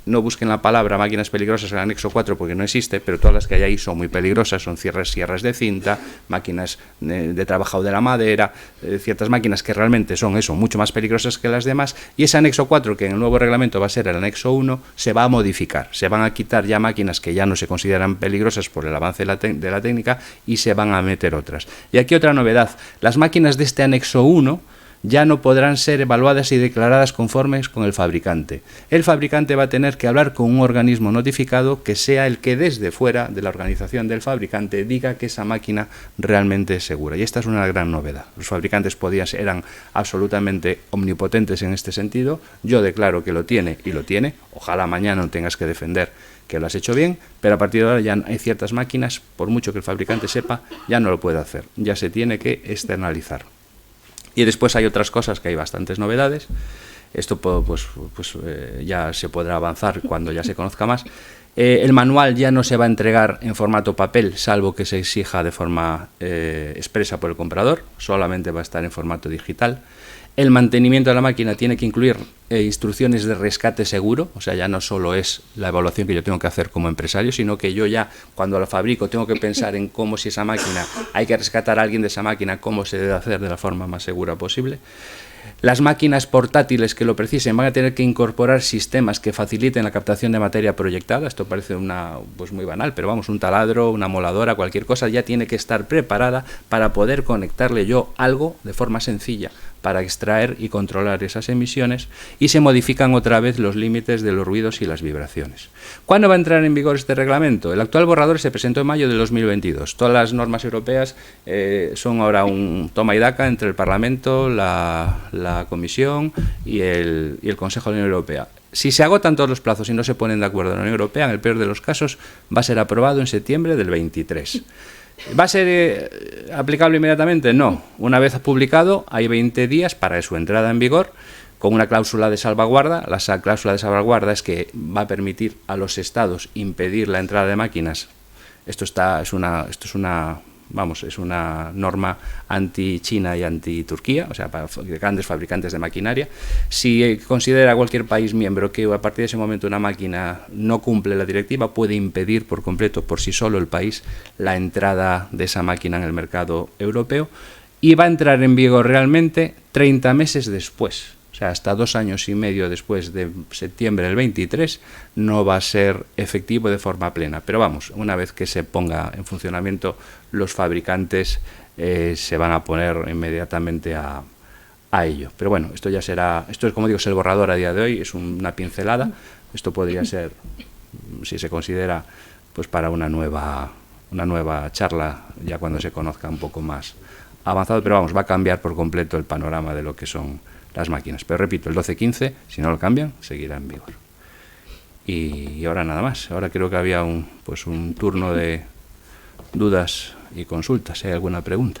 No busquen la palabra máquinas peligrosas en el anexo 4 porque no existe, pero todas las que hay ahí son muy peligrosas, son sierras de cinta, máquinas de trabajado de la madera, ciertas máquinas que realmente son mucho más peligrosas que las demás, y ese anexo 4, que en el nuevo reglamento va a ser el anexo 1, se va a modificar, se van a quitar ya máquinas que ya no se consideran peligrosas por el avance de la técnica y se van a meter otras. Y aquí otra novedad, las máquinas de este anexo 1 ya no podrán ser evaluadas y declaradas conformes con el fabricante. El fabricante va a tener que hablar con un organismo notificado que sea el que desde fuera de la organización del fabricante diga que esa máquina realmente es segura. Y esta es una gran novedad. Los fabricantes eran absolutamente omnipotentes en este sentido. Yo declaro que lo tiene y lo tiene. Ojalá mañana no tengas que defender que lo has hecho bien, pero a partir de ahora ya hay ciertas máquinas, por mucho que el fabricante sepa, ya no lo puede hacer. Ya se tiene que externalizar. Y después hay otras cosas que hay bastantes novedades. Esto ya se podrá avanzar cuando ya se conozca más. El manual ya no se va a entregar en formato papel, salvo que se exija de forma expresa por el comprador. Solamente va a estar en formato digital. El mantenimiento de la máquina tiene que incluir instrucciones de rescate seguro, o sea, ya no solo es la evaluación que yo tengo que hacer como empresario, sino que yo ya, cuando la fabrico, tengo que pensar en cómo, si esa máquina, hay que rescatar a alguien de esa máquina, cómo se debe hacer de la forma más segura posible. Las máquinas portátiles que lo precisen van a tener que incorporar sistemas que faciliten la captación de materia proyectada. Esto parece muy banal, pero vamos, un taladro, una moladora, cualquier cosa ya tiene que estar preparada para poder conectarle yo algo de forma sencilla para extraer y controlar esas emisiones, y se modifican otra vez los límites de los ruidos y las vibraciones. ¿Cuándo va a entrar en vigor este reglamento? El actual borrador se presentó en mayo de 2022. Todas las normas europeas son ahora un toma y daca entre el Parlamento, la Comisión y el Consejo de la Unión Europea. Si se agotan todos los plazos y no se ponen de acuerdo en la Unión Europea, en el peor de los casos, va a ser aprobado en septiembre del 23. ¿Va a ser aplicable inmediatamente? No. Una vez publicado, hay 20 días para su entrada en vigor, con una cláusula de salvaguarda. La cláusula de salvaguarda es que va a permitir a los Estados impedir la entrada de máquinas. Esto es una norma anti-China y anti-Turquía, o sea, para grandes fabricantes de maquinaria. Si considera cualquier país miembro que a partir de ese momento una máquina no cumple la directiva, puede impedir por completo, por sí solo el país, la entrada de esa máquina en el mercado europeo, y va a entrar en vigor realmente 30 meses después. O O sea, hasta 2 años y medio después de septiembre del 23 no va a ser efectivo de forma plena. Pero vamos, una vez que se ponga en funcionamiento, los fabricantes se van a poner inmediatamente a ello. Pero bueno, esto ya será, esto es, como digo, es el borrador a día de hoy, es una pincelada. Esto podría ser, si se considera, pues para una nueva charla, ya cuando se conozca un poco más avanzado, pero vamos, va a cambiar por completo el panorama de lo que son las máquinas. Pero repito, el 12.15, si no lo cambian, seguirá en vigor. Y ahora nada más. Ahora creo que había un turno de dudas y consultas. ¿Hay alguna pregunta?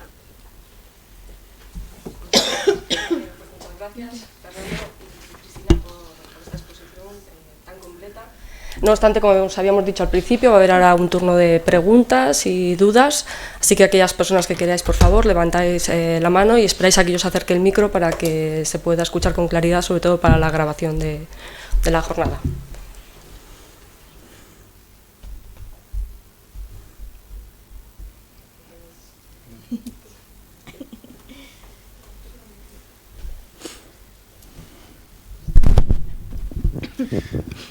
Muchas gracias, Fernando y Cristina, por esta exposición tan completa. No obstante, como os habíamos dicho al principio, va a haber ahora un turno de preguntas y dudas, así que aquellas personas que queráis, por favor, levantáis la mano y esperáis a que yo os acerque el micro para que se pueda escuchar con claridad, sobre todo para la grabación de la jornada.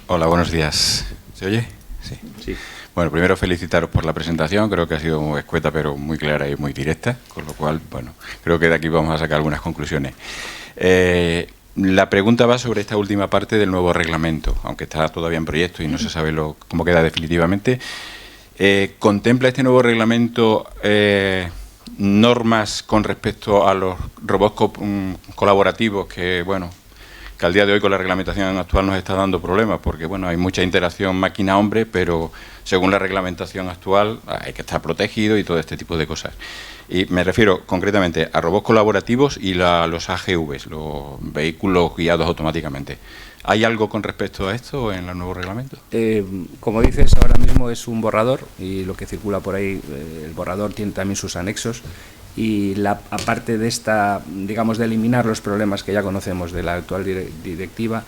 Hola, buenos días. ¿Se oye? Sí. Sí. Bueno, primero felicitaros por la presentación, creo que ha sido muy escueta pero muy clara y muy directa, con lo cual, bueno, creo que de aquí vamos a sacar algunas conclusiones. La pregunta va sobre esta última parte del nuevo reglamento, aunque está todavía en proyecto y no se sabe cómo queda definitivamente. ¿Contempla este nuevo reglamento normas con respecto a los robots colaborativos que, bueno, que al día de hoy con la reglamentación actual nos está dando problemas, porque bueno, hay mucha interacción máquina-hombre, pero según la reglamentación actual hay que estar protegido y todo este tipo de cosas? Y me refiero concretamente a robots colaborativos y los AGVs, los vehículos guiados automáticamente. ¿Hay algo con respecto a esto en el nuevo reglamento? Como dices, ahora mismo es un borrador y lo que circula por ahí, el borrador tiene también sus anexos. Y aparte de esta, digamos, de eliminar los problemas que ya conocemos de la actual directiva,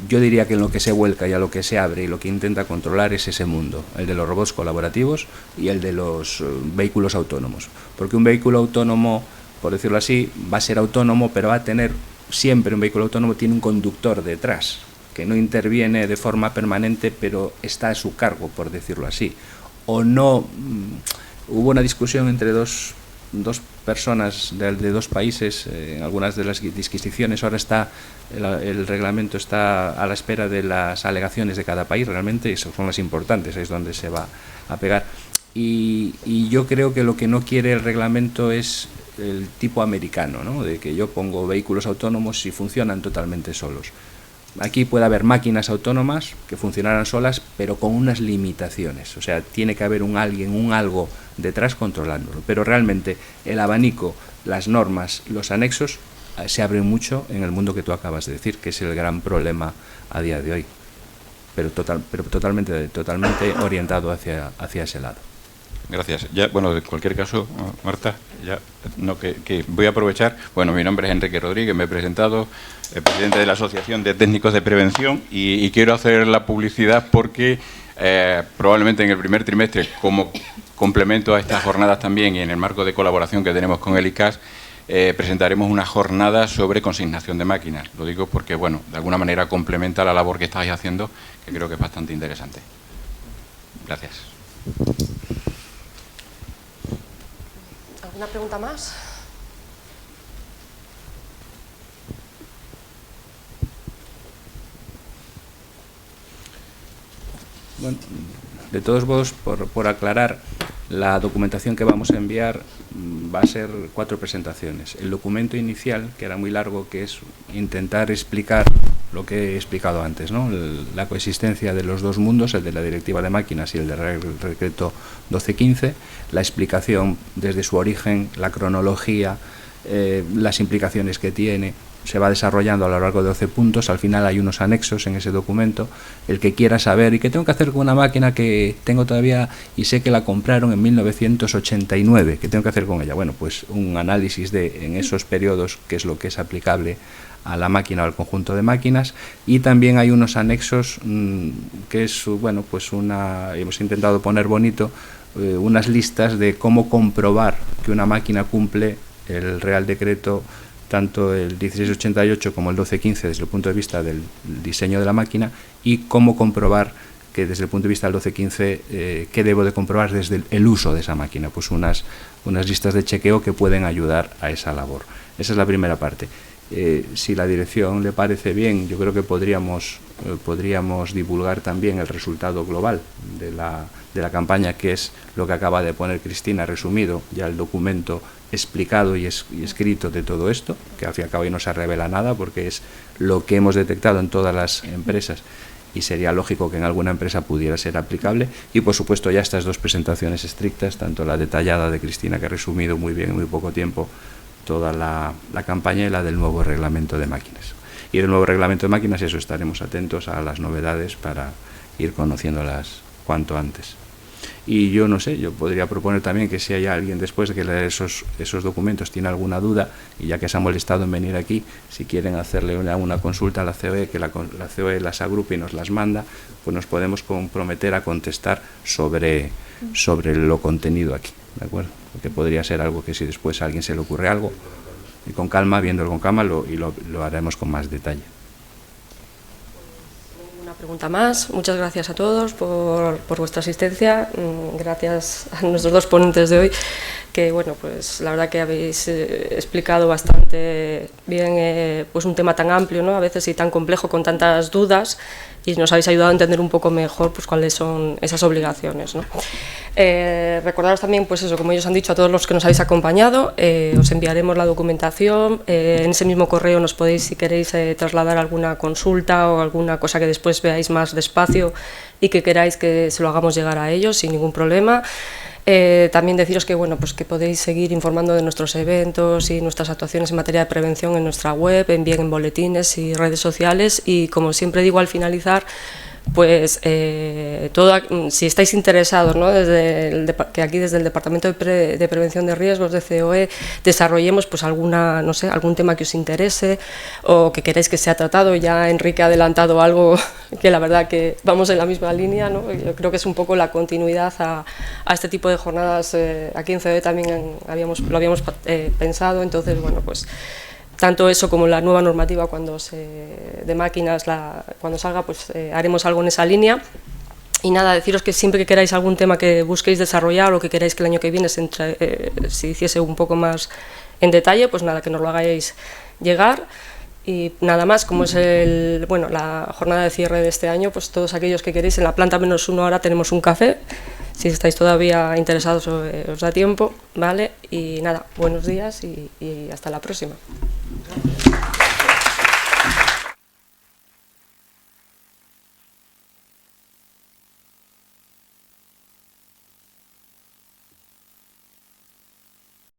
yo diría que en lo que se vuelca y a lo que se abre y lo que intenta controlar es ese mundo, el de los robots colaborativos y el de los vehículos autónomos. Porque un vehículo autónomo, por decirlo así, va a ser autónomo, pero va a tener, siempre un vehículo autónomo tiene un conductor detrás, que no interviene de forma permanente, pero está a su cargo, por decirlo así. O no, hubo una discusión entre dos personas de dos países en algunas de las disquisiciones. Ahora el reglamento está a la espera de las alegaciones de cada país, realmente esas son las importantes, es donde se va a pegar. Y yo creo que lo que no quiere el reglamento es el tipo americano, ¿no? De que yo pongo vehículos autónomos y funcionan totalmente solos. Aquí puede haber máquinas autónomas que funcionarán solas, pero con unas limitaciones. O sea, tiene que haber un algo detrás controlándolo. Pero realmente el abanico, las normas, los anexos se abren mucho en el mundo que tú acabas de decir, que es el gran problema a día de hoy. Pero totalmente orientado hacia ese lado. Gracias. Ya, bueno, en cualquier caso, Marta, ya que voy a aprovechar. Bueno, mi nombre es Enrique Rodríguez, me he presentado, presidente de la Asociación de Técnicos de Prevención, y quiero hacer la publicidad porque probablemente en el primer trimestre, como complemento a estas jornadas también y en el marco de colaboración que tenemos con el ICAS, presentaremos una jornada sobre consignación de máquinas. Lo digo porque, bueno, de alguna manera complementa la labor que estáis haciendo, que creo que es bastante interesante. Gracias. ¿Alguna pregunta más? Bueno, de todos modos, por aclarar, la documentación que vamos a enviar va a ser 4 presentaciones. El documento inicial, que era muy largo, que es intentar explicar lo que he explicado antes, ¿no? La coexistencia de los dos mundos, el de la Directiva de Máquinas y el del Real Decreto 1215, la explicación desde su origen, la cronología, las implicaciones que tiene. Se va desarrollando a lo largo de 12 puntos, al final hay unos anexos en ese documento. El que quiera saber, ¿y qué tengo que hacer con una máquina que tengo todavía y sé que la compraron en 1989? ¿Qué tengo que hacer con ella? Bueno, pues un análisis en esos periodos, qué es lo que es aplicable a la máquina o al conjunto de máquinas. Y también hay unos anexos que es, bueno, pues hemos intentado poner bonito, unas listas de cómo comprobar que una máquina cumple el Real Decreto tanto el 1688 como el 1215 desde el punto de vista del diseño de la máquina, y cómo comprobar que desde el punto de vista del 1215, qué debo de comprobar desde el uso de esa máquina, pues unas listas de chequeo que pueden ayudar a esa labor. Esa es la primera parte. Si la dirección le parece bien, yo creo que podríamos divulgar también el resultado global de la campaña, que es lo que acaba de poner Cristina resumido, ya el documento explicado y escrito de todo esto, que al fin y al cabo no se revela nada porque es lo que hemos detectado en todas las empresas y sería lógico que en alguna empresa pudiera ser aplicable, y por supuesto ya estas dos presentaciones estrictas, tanto la detallada de Cristina, que ha resumido muy bien en muy poco tiempo toda la campaña, y la del nuevo reglamento de máquinas. Y el nuevo reglamento de máquinas, eso, estaremos atentos a las novedades para ir conociéndolas cuanto antes. Y yo no sé, yo podría proponer también que si hay alguien después de que leer esos documentos tiene alguna duda, y ya que se ha molestado en venir aquí, si quieren hacerle una consulta a la COE, que la COE las agrupe y nos las manda, pues nos podemos comprometer a contestar sobre lo contenido aquí, ¿de acuerdo? Porque podría ser algo que si después a alguien se le ocurre algo, y con calma, viéndolo con calma, lo haremos con más detalle. Una pregunta más. Muchas gracias a todos por vuestra asistencia. Gracias a nuestros dos ponentes de hoy, que bueno, pues la verdad que habéis explicado bastante bien pues un tema tan amplio, ¿no? A veces y tan complejo, con tantas dudas, y nos habéis ayudado a entender un poco mejor pues cuáles son esas obligaciones, ¿no? Recordaros también, pues eso, como ellos han dicho, a todos los que nos habéis acompañado, os enviaremos la documentación. En ese mismo correo nos podéis, si queréis, trasladar alguna consulta o alguna cosa que después veáis más despacio y que queráis que se lo hagamos llegar a ellos sin ningún problema. También deciros que, bueno, pues que podéis seguir informando de nuestros eventos y nuestras actuaciones en materia de prevención en nuestra web, bien en boletines y redes sociales, y como siempre digo al finalizar, pues si estáis interesados, ¿no? Que aquí desde el Departamento de Prevención de Riesgos de COE desarrollemos pues algún tema que os interese o que queréis que sea tratado. Ya Enrique ha adelantado algo que la verdad que vamos en la misma línea, ¿no? Yo creo que es un poco la continuidad a este tipo de jornadas. Aquí en COE también lo habíamos pensado, entonces bueno, pues tanto eso como la nueva normativa de máquinas, cuando salga, pues haremos algo en esa línea. Y nada, deciros que siempre que queráis algún tema que busquéis desarrollar o que queráis que el año que viene se hiciese un poco más en detalle, pues nada, que nos lo hagáis llegar. Y nada más, como es la jornada de cierre de este año, pues todos aquellos que queréis, en la planta -1 ahora tenemos un café. Si estáis todavía interesados os da tiempo, ¿vale? Y nada, buenos días y hasta la próxima.